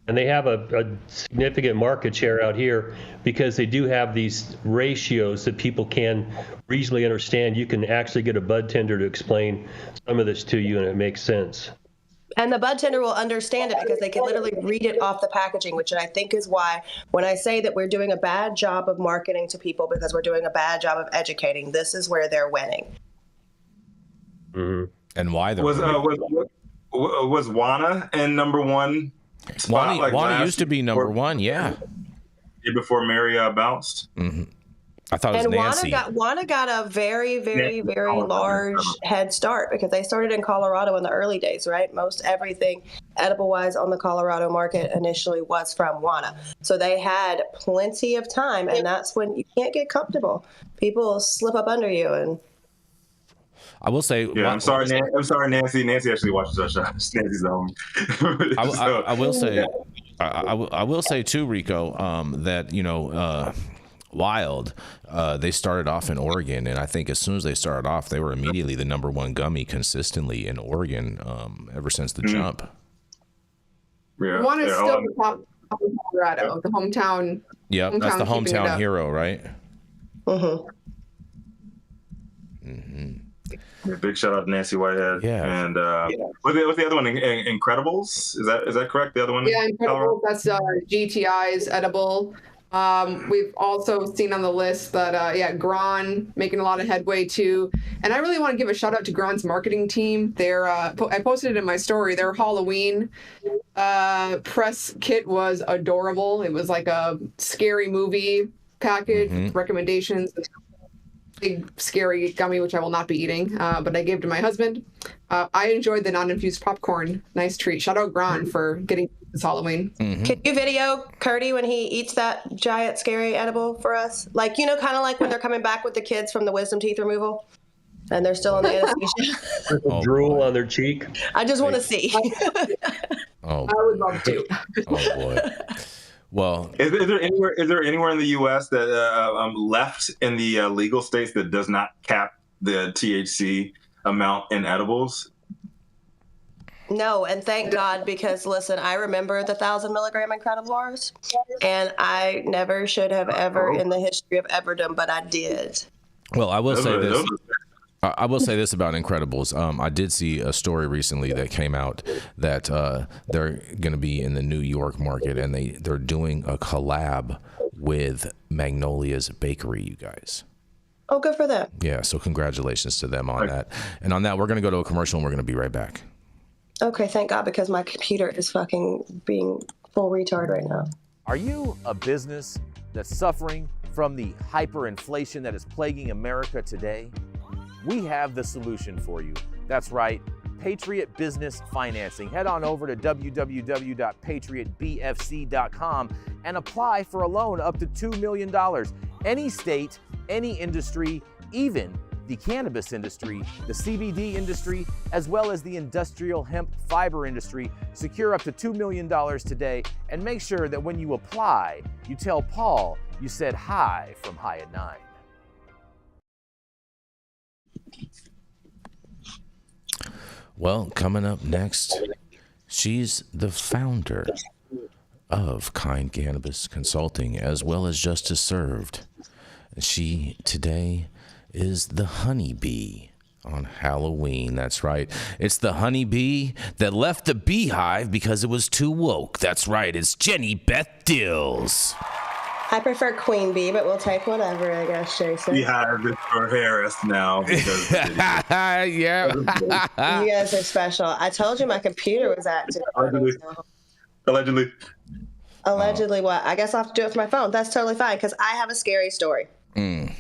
And they have a significant market share out here because they do have these ratios that people can reasonably understand. You can actually get a bud tender to explain some of this to you, and it makes sense.
And the bud tender will understand it because they can literally read it off the packaging, which I think is why when I say that we're doing a bad job of marketing to people because we're doing a bad job of educating, this is where they're winning.
Mm-hmm. And why they're
Was Wana in number one spot?
Wana used to be number one, yeah.
Before Mary bounced.
Mm-hmm. I thought it was Nancy.
Wana got a very, very, very large head start because they started in Colorado in the early days, right? Most everything edible-wise on the Colorado market initially was from Wana. So they had plenty of time, and that's when you can't get comfortable. People slip up under you and...
I will say,
I'm sorry, Nancy. Nancy actually watches our show. Nancy's home.
I will say, I will say too, Rico, that Wild, they started off in Oregon, and I think as soon as they started off, they were immediately the number one gummy consistently in Oregon ever since the jump.
Wana is still the top Colorado, the hometown.
Yep, that's the
keeping it
hometown
up.
hero, right?
Mm-hmm.
Big shout out to Nancy Whitehead.
Yeah.
And what's the other one? Incredibles? Is that correct? The other one?
Yeah, Incredible. That's GTI's edible. We've also seen on the list that Gron making a lot of headway too. And I really want to give a shout out to Gron's marketing team. I posted it in my story. Their Halloween press kit was adorable. It was like a scary movie package with recommendations. Big scary gummy, which I will not be eating, but I gave to my husband. I enjoyed the non-infused popcorn. Nice treat. Shout out Gron for getting this Halloween.
Can you video Curdy when he eats that giant scary edible for us? Like, kind of like when they're coming back with the kids from the wisdom teeth removal and they're still in the anesthesia.
Drool on their cheek.
I just want to see.
Oh,
I would love to.
oh boy. Well,
is there anywhere in the U.S. that left in the legal states that does not cap the THC amount in edibles?
No, and thank God, because listen, I remember the 1,000 milligram Incredible bars, and I never should have ever in the history of everdom, but I did.
Well, I will say this. I will say this about Incredibles. I did see a story recently that came out that they're going to be in the New York market, and they're doing a collab with Magnolia's Bakery, you guys.
Oh, good for them.
Yeah, so congratulations to them on that. And on that, we're going to go to a commercial, and we're going to be right back.
Okay, thank God, because my computer is fucking being full retard right now.
Are you a business that's suffering from the hyperinflation that is plaguing America today? We have the solution for you. That's right, Patriot Business Financing. Head on over to www.patriotbfc.com and apply for a loan up to $2 million. Any state, any industry, even the cannabis industry, the CBD industry, as well as the industrial hemp fiber industry. Secure up to $2 million today, and make sure that when you apply, you tell Paul you said hi from High at 9.
Well, coming up next, she's the founder of Kind Cannabis Consulting, as well as Justice Served. She today is the honeybee on Halloween. That's right. It's the honeybee that left the beehive because it was too woke. That's right. It's Jenny Beth Dills.
I prefer Queen Bee, but we'll take whatever, I guess, Jason.
Beehive is for Harris now. Because
yeah.
You guys are special. I told you my computer was active.
Allegedly.
Allegedly what? I guess I'll have to do it from my phone. That's totally fine, because I have a scary story. And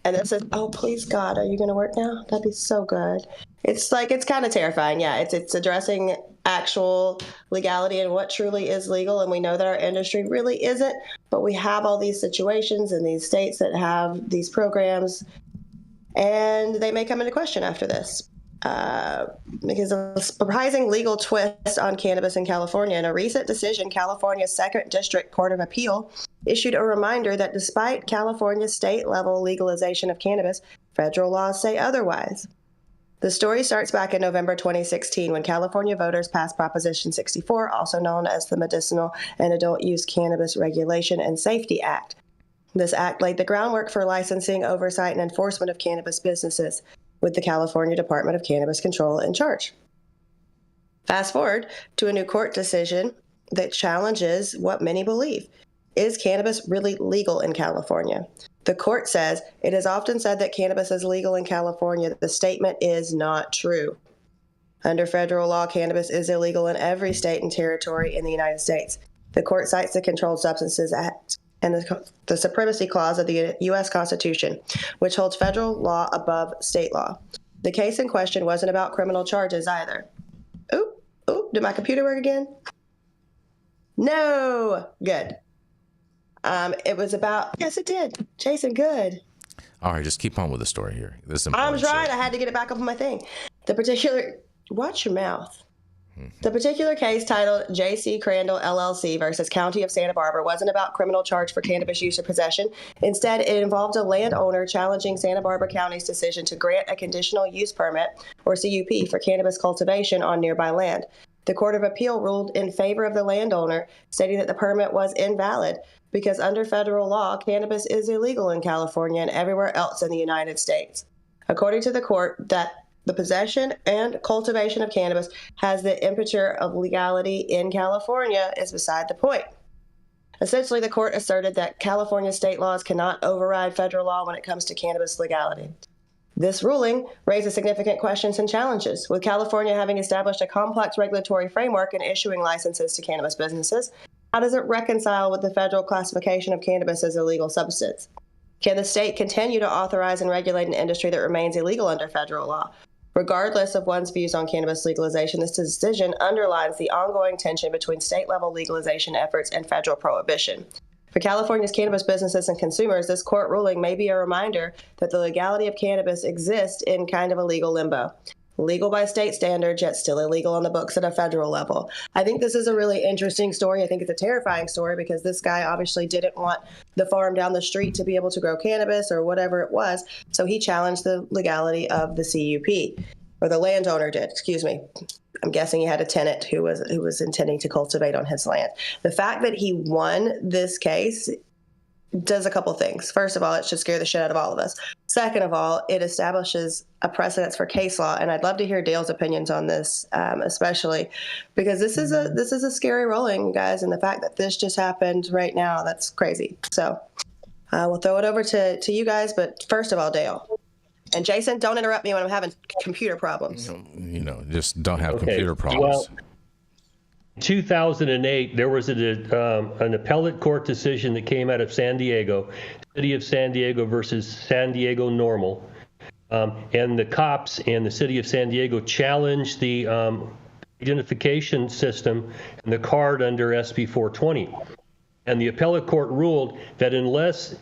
it says, oh, please, God, are you going to work now? That'd be so good. It's kind of terrifying. Yeah, it's addressing actual legality and what truly is legal. And we know that our industry really isn't, but we have all these situations in these states that have these programs, and they may come into question after this. Because of a surprising legal twist on cannabis in California. In a recent decision, California's 2nd District Court of Appeal issued a reminder that despite California's state-level legalization of cannabis, federal laws say otherwise. The story starts back in November 2016 when California voters passed Proposition 64, also known as the Medicinal and Adult Use Cannabis Regulation and Safety Act. This act laid the groundwork for licensing, oversight, and enforcement of cannabis businesses, with the California Department of Cannabis Control in charge. Fast forward to a new court decision that challenges what many believe. Is cannabis really legal in California? The court says it is often said that cannabis is legal in California. The statement is not true. Under federal law, cannabis is illegal in every state and territory in the United States. The court cites the Controlled Substances Act and the Supremacy Clause of the U.S. Constitution, which holds federal law above state law. The case in question wasn't about criminal charges either. Oop, did my computer work again? No, good. It was about, yes, it did. Jason, good.
All right, just keep on with the story here. This is
I'm trying. I had to get it back up on my thing. Watch your mouth. The particular case, titled J.C. Crandall LLC versus County of Santa Barbara, wasn't about criminal charge for cannabis use or possession. Instead, it involved a landowner challenging Santa Barbara County's decision to grant a conditional use permit, or CUP, for cannabis cultivation on nearby land. The Court of Appeal ruled in favor of the landowner, stating that the permit was invalid because under federal law, cannabis is illegal in California and everywhere else in the United States. According to the court, that the possession and cultivation of cannabis has the imprimatur of legality in California is beside the point. Essentially, the court asserted that California state laws cannot override federal law when it comes to cannabis legality. This ruling raises significant questions and challenges, with California having established a complex regulatory framework and issuing licenses to cannabis businesses. How does it reconcile with the federal classification of cannabis as a legal substance? Can the state continue to authorize and regulate an industry that remains illegal under federal law? Regardless of one's views on cannabis legalization, this decision underlines the ongoing tension between state-level legalization efforts and federal prohibition. For California's cannabis businesses and consumers, this court ruling may be a reminder that the legality of cannabis exists in kind of a legal limbo. Legal by state standards, yet still illegal on the books at a federal level. I think this is a really interesting story. I think it's a terrifying story because this guy obviously didn't want the farm down the street to be able to grow cannabis or whatever it was. So he challenged the legality of the CUP, or the landowner did, excuse me. I'm guessing he had a tenant who was intending to cultivate on his land. The fact that he won this case does a couple things. First of all, it should scare the shit out of all of us. Second of all, it establishes a precedence for case law, and I'd love to hear Dale's opinions on this, especially because this is a scary ruling, guys, and the fact that this just happened right now, that's crazy. So we'll throw it over to you guys, but first of all, Dale. And Jason, don't interrupt me when I'm having computer problems.
Just don't have computer problems.
Well, 2008, there was an appellate court decision that came out of San Diego, City of San Diego versus San Diego Normal. And the cops and the City of San Diego challenged the identification system and the card under SB 420. And the appellate court ruled that unless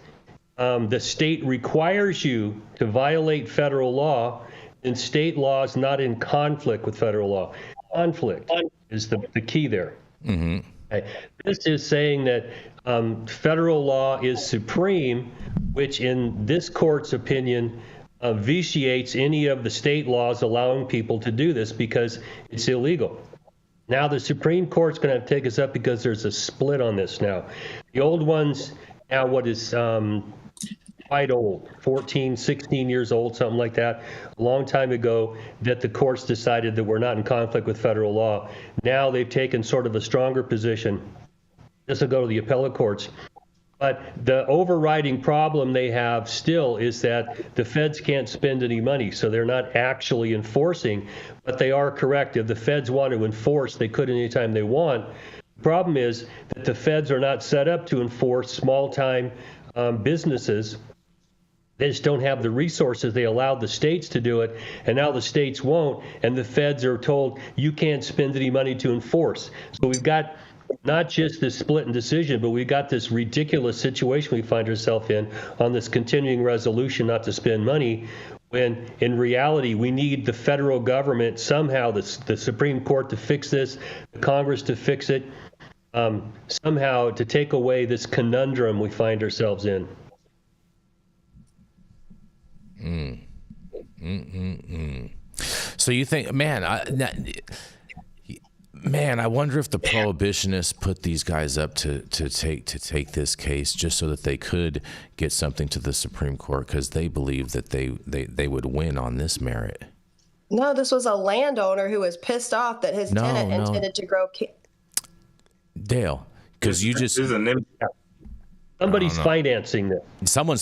the state requires you to violate federal law, then state law is not in conflict with federal law. Conflict is the key there.
Mm-hmm.
Okay. This is saying that federal law is supreme, which in this court's opinion vitiates any of the state laws allowing people to do this because it's illegal. Now the Supreme Court's going to have to take us up because there's a split on this now. The old ones, now what is quite old, 14, 16 years old, something like that, a long time ago, that the courts decided that we're not in conflict with federal law. Now they've taken sort of a stronger position. This will go to the appellate courts. But the overriding problem they have still is that the feds can't spend any money, so they're not actually enforcing, but they are correct. If the feds want to enforce, they could anytime they want. The problem is that the feds are not set up to enforce small-time businesses. They just don't have the resources. They allowed the states to do it, and now the states won't, and the feds are told you can't spend any money to enforce. So we've got not just this split and decision, but we've got this ridiculous situation we find ourselves in on this continuing resolution not to spend money, when in reality we need the federal government, somehow the Supreme Court to fix this, the Congress to fix it, somehow to take away this conundrum we find ourselves in.
So you think, man, I wonder if the prohibitionists put these guys up to take this case just so that they could get something to the Supreme Court because they believed that they would win on this merit.
No, this was a landowner who was pissed off that his tenant intended to grow.
Dale, because you just
somebody's financing this.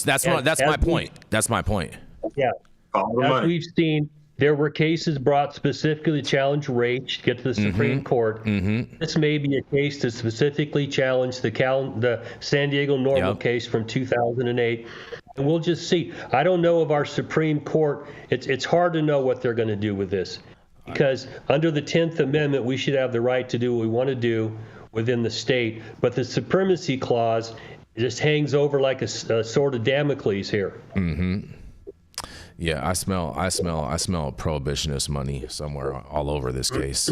That's my point. That's my point.
Yeah. As we've seen, there were cases brought specifically to challenge rape to get to the Supreme Court. Mm-hmm. This may be a case to specifically challenge the San Diego Normal case from 2008. And we'll just see. I don't know of our Supreme Court. It's hard to know what they're going to do with this. Because under the 10th Amendment, we should have the right to do what we want to do within the state. But the Supremacy Clause just hangs over like a sword of Damocles here.
Mm-hmm. Yeah, I smell prohibitionist money somewhere all over this case.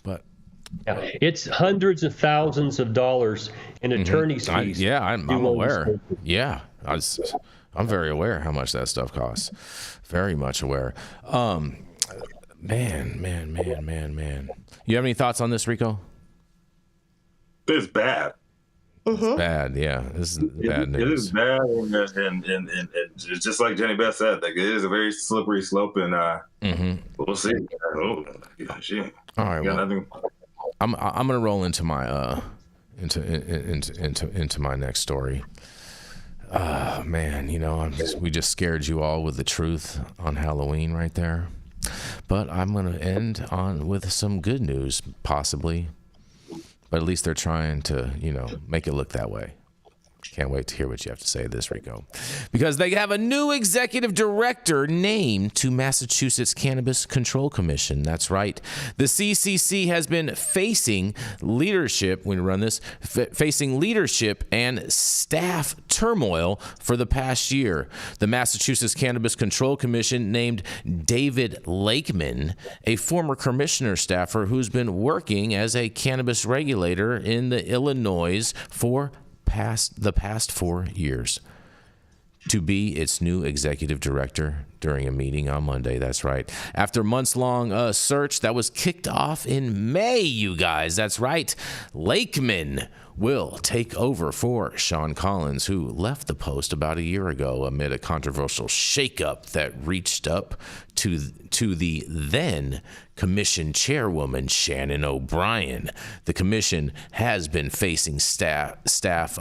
But
yeah, it's hundreds of thousands of dollars in attorney's fees.
I'm aware. Yeah, I'm very aware how much that stuff costs. Very much aware. Man. You have any thoughts on this, Rico?
It's bad.
It's bad, yeah. This is bad news.
It is bad, and it's just like Jenny Beth said, like, it is a very slippery slope, and we'll see. Oh, shit.
All right, well, I'm gonna roll into my into my next story. Man, we just scared you all with the truth on Halloween right there, but I'm gonna end with some good news, possibly. But at least they're trying to, make it look that way. Can't wait to hear what you have to say to this, Rico. Because they have a new executive director named to Massachusetts Cannabis Control Commission. That's right. The CCC has been facing leadership, when we run this, facing leadership and staff turmoil for the past year. The Massachusetts Cannabis Control Commission named David Lakeman, a former commissioner staffer who's been working as a cannabis regulator in the Illinois for the past 4 years, to be its new executive director during a meeting on Monday. That's right. After months-long search that was kicked off in May, you guys. That's right. Lakeman will take over for Sean Collins, who left the post about a year ago amid a controversial shakeup that reached up to the then commission chairwoman, Shannon O'Brien. The commission has been facing staff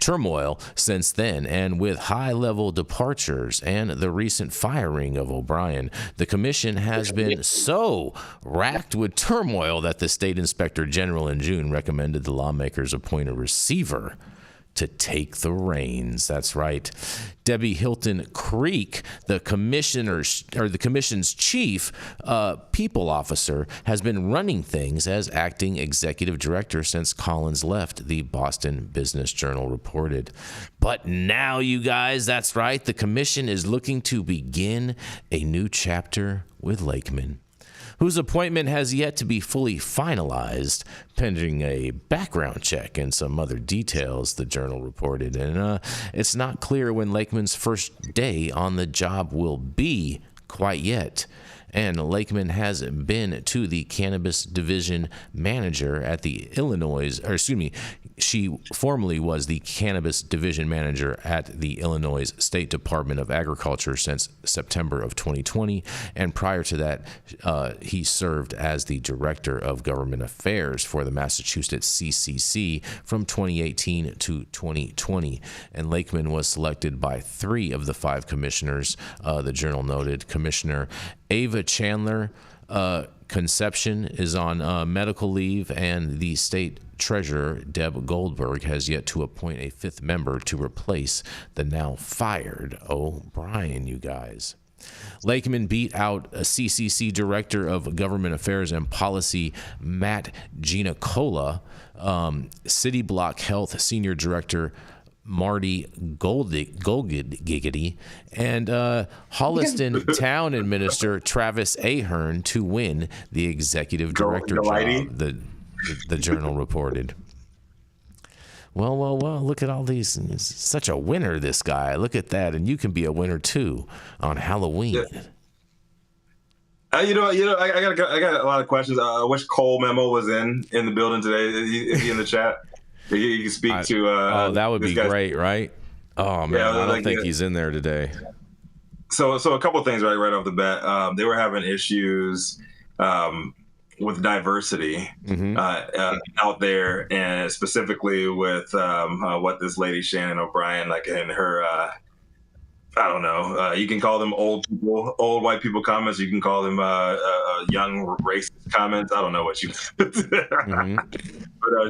turmoil since then, and with high-level departures and the recent firing of O'Brien, the commission has been so racked with turmoil that the state inspector general in June recommended the lawmakers appoint a receiver to take the reins. That's right. Debbie Hilton Creek, the commission's chief people officer, has been running things as acting executive director since Collins left, the Boston Business Journal reported. But now, you guys, that's right, the commission is looking to begin a new chapter with Lakeman, whose appointment has yet to be fully finalized, pending a background check and some other details, the Journal reported. And it's not clear when Lakeman's first day on the job will be quite yet. And Lakeman has been to the cannabis division manager at the she formerly was the cannabis division manager at the Illinois State Department of Agriculture since September of 2020. And prior to that, he served as the director of government affairs for the Massachusetts CCC from 2018 to 2020. And Lakeman was selected by 3 of the 5 commissioners, the Journal noted. Commissioner Ava Chandler Conception is on medical leave, and the state treasurer, Deb Goldberg, has yet to appoint a 5th member to replace the now fired O'Brien, you guys. Lakeman beat out a CCC Director of Government Affairs and Policy, Matt Giannicola, City Block Health Senior Director, Marty Golgiggity, and Holliston Town Administrator Travis Ahern to win the executive director job, the Journal reported. Well, look at all these. He's such a winner, this guy. Look at that, and you can be a winner too on Halloween.
Yeah. I got a lot of questions. I wish Cole Memo was in the building today. Is he in the chat? You can speak to.
That would be great, right? Oh man, yeah, I don't think he's in there today.
So a couple of things right off the bat. They were having issues with diversity out there, and specifically with what this lady Shannon O'Brien, like in her. I don't know. You can call them old white people comments. You can call them young racist comments. I don't know what you. But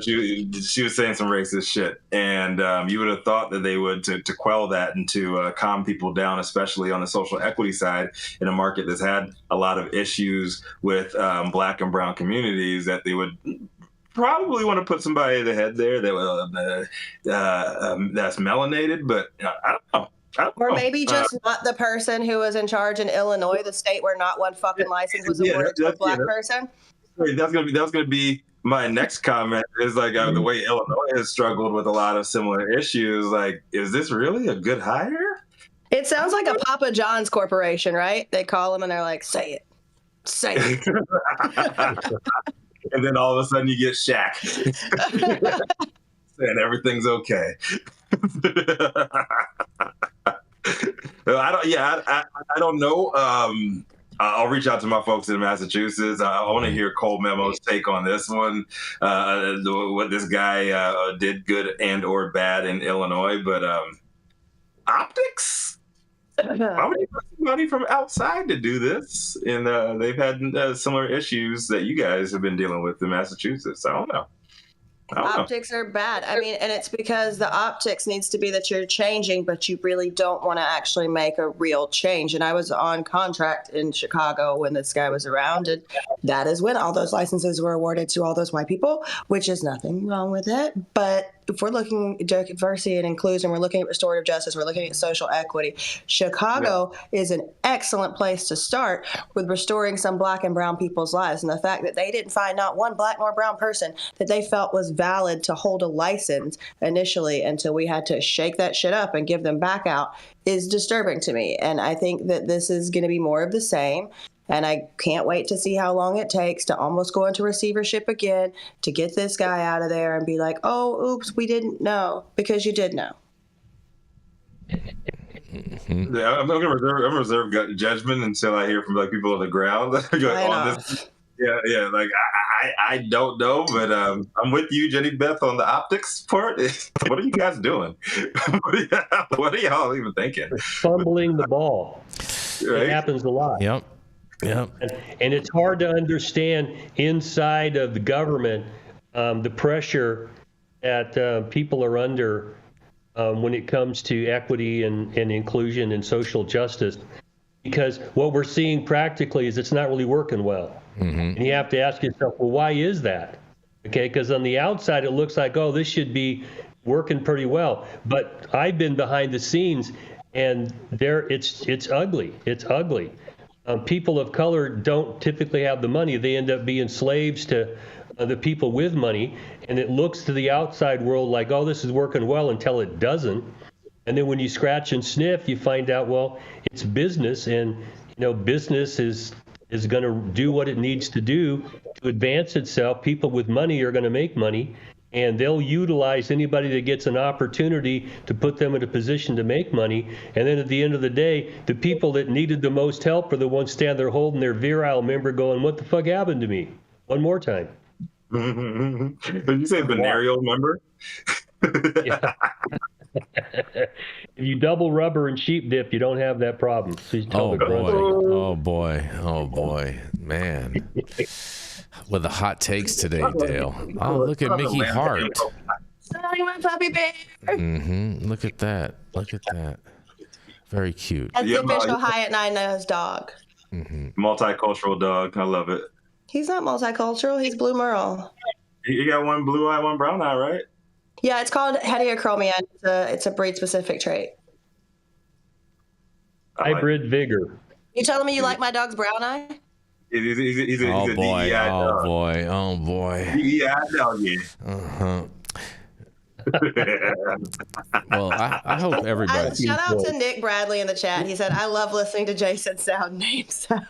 she was saying some racist shit, and you would have thought that they would to quell that and to calm people down, especially on the social equity side in a market that's had a lot of issues with Black and brown communities, that they would probably want to put somebody at the head there that's melanated, but I don't know.
Or maybe just not the person who was in charge in Illinois, the state where not one fucking license was awarded to a Black person.
That's gonna be my next comment. Is like the way Illinois has struggled with a lot of similar issues. Like, is this really a good hire?
It sounds like a Papa John's corporation, right? They call them and they're like, "Say it, Safe.
And then all of a sudden you get Shaq saying everything's okay. I don't know. I'll reach out to my folks in Massachusetts. I want to hear Cole Memo's take on this one. What this guy did, good and or bad in Illinois, but optics. Why would you put somebody from outside to do this? And they've had similar issues that you guys have been dealing with in Massachusetts. I don't know.
Optics are bad. I mean, and it's because the optics needs to be that you're changing, but you really don't want to actually make a real change. And I was on contract in Chicago when this guy was around, and that is when all those licenses were awarded to all those white people, which is nothing wrong with it. But if we're looking at diversity and inclusion, we're looking at restorative justice, we're looking at social equity. Chicago is an excellent place to start with restoring some Black and brown people's lives. And the fact that they didn't find not one Black nor brown person that they felt was valid to hold a license initially until we had to shake that shit up and give them back out is disturbing to me. And I think that this is going to be more of the same. And I can't wait to see how long it takes to almost go into receivership again, to get this guy out of there and be like, oh, oops, we didn't know, because you did know.
Yeah, I'm gonna reserve judgment until I hear from like people on the ground. Yeah, like I don't know, but I'm with you, Jenny Beth, on the optics part. What are you guys doing? What are y'all even thinking?
Fumbling the ball. Right? It happens a lot.
Yep.
And it's hard to understand inside of the government the pressure that people are under when it comes to equity and inclusion and social justice, because what we're seeing practically is it's not really working well. Mm-hmm. And you have to ask yourself, well, why is that? Okay, because on the outside it looks like, oh, this should be working pretty well, but I've been behind the scenes, and it's ugly. It's ugly. People of color don't typically have the money. They end up being slaves to the people with money, and it looks to the outside world like, oh, this is working well, until it doesn't. And then when you scratch and sniff, you find out, well, it's business, and business is going to do what it needs to do to advance itself. People with money are going to make money, and they'll utilize anybody that gets an opportunity to put them in a position to make money. And then at the end of the day, the people that needed the most help are the ones standing there holding their virile member going, what the fuck happened to me? One more time.
Did you say venereal member?
Yeah. If you double rubber and sheep dip, you don't have that problem.
Oh boy, man. With the hot takes today, Dale. Oh, look at Mickey Hart.
My puppy bear.
Mm-hmm. Look at that. Very cute.
That's the official High at Nine Nose dog.
Mm-hmm.
Multicultural dog. I love it.
He's not multicultural. He's blue merle.
You got one blue eye, one brown eye, right?
Yeah, it's called heterochromia. It's a breed-specific trait.
Hybrid vigor.
You telling me you like my dog's brown eye?
He's a DEI dog.
Oh boy.
DEI dog, yeah.
Uh-huh. Well, I hope everybody.
Shout out to Nick Bradley in the chat. He said, "I love listening to Jason's sound name sound."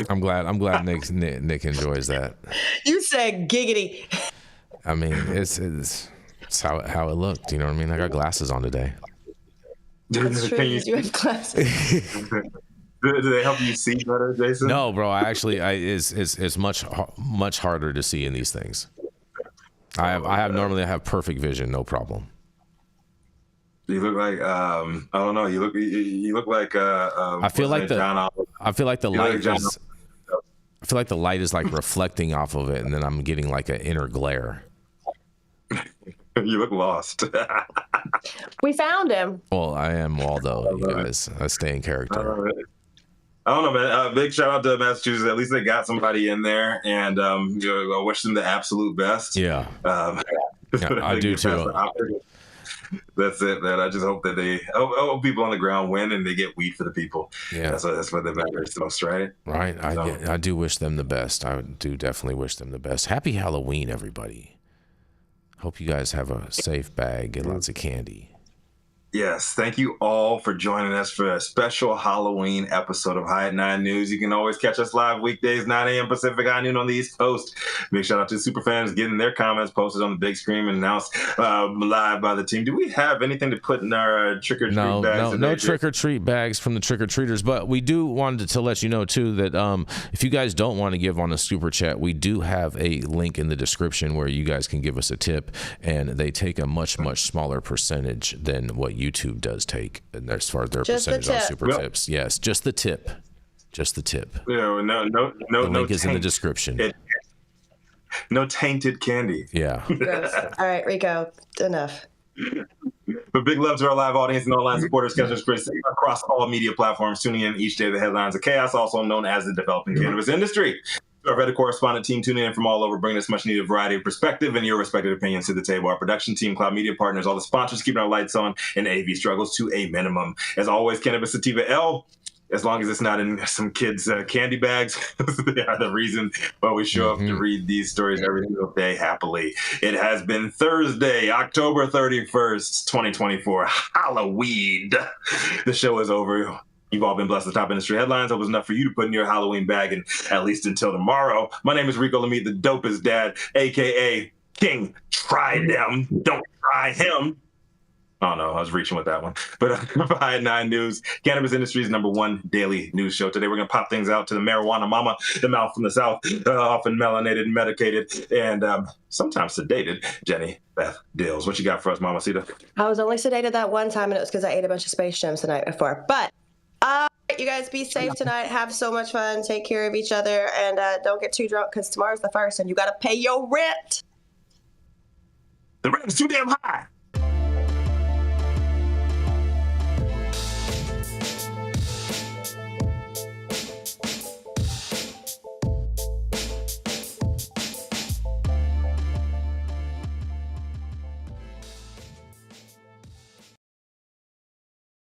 I'm glad Nick enjoys that.
You said giggity.
I mean, it's how it looked. You know what I mean? I got glasses on today.
That's true. You do have glasses.
Do they help you see better, Jason?
No, bro. It's much harder to see in these things. Normally I have perfect vision, no problem.
You look like I don't know. You look like
I feel like the light is like reflecting off of it, and then I'm getting like an inner glare.
You look lost.
We found him.
Well, I am Waldo, you guys. I stay in character.
I don't know, man. Big shout out to Massachusetts. At least they got somebody in there, and I wish them the absolute best.
Yeah, I do too.
That's it, man. I just hope that they people on the ground win and they get weed for the people. Yeah, that's what matters most, right?
Right. I do wish them the best. I do definitely wish them the best. Happy Halloween, everybody. Hope you guys have a safe bag and lots of candy.
Yes, thank you all for joining us for a special Halloween episode of High at 9 News. You can always catch us live weekdays, 9 a.m. Pacific, high noon on the East Coast. Big shout out to superfans getting their comments posted on the big screen and announced live by the team. Do we have anything to put in our trick-or-treat bags?
No trick-or-treat bags from the trick-or-treaters, but we do wanted to let you know, too, that if you guys don't want to give on a super chat, we do have a link in the description where you guys can give us a tip, and they take a much, much smaller percentage than what YouTube does take as far as their percentage on super tips. Yes, just the tip. Just the tip.
No.
The link is in the description.
No tainted candy.
Yeah.
Gross. All right, Rico, enough.
But big love to our live audience and online supporters, catch us across all media platforms, tuning in each day to the headlines of chaos, also known as the developing cannabis industry. Our Reddit correspondent team tuning in from all over, bringing us much needed variety of perspective and your respective opinions to the table. Our production team, Cloud Media Partners, all the sponsors keeping our lights on and AV struggles to a minimum. As always, Cannabis Sativa L, as long as it's not in some kids' candy bags, they are the reason why we show up to read these stories every single day happily. It has been Thursday, October 31st, 2024, Halloween. The show is over. You've all been blessed with top industry headlines. That was enough for you to put in your Halloween bag, and at least until tomorrow. My name is Rico Lamitte, the dopest dad, a.k.a. King. Try them. Don't try him. Oh, no, I was reaching with that one. But High at 9 News, cannabis industry's #1 daily news show. Today, we're going to pop things out to the marijuana mama, the mouth from the South, often melanated, medicated, and sometimes sedated, Jenny Beth Dills. What you got for us, Mamacita?
I was only sedated that one time, and it was because I ate a bunch of Space Jams the night before. But you guys be safe tonight. Have so much fun. Take care of each other. And don't get too drunk because tomorrow's the 1st and you got to pay your rent.
The rent's too damn high.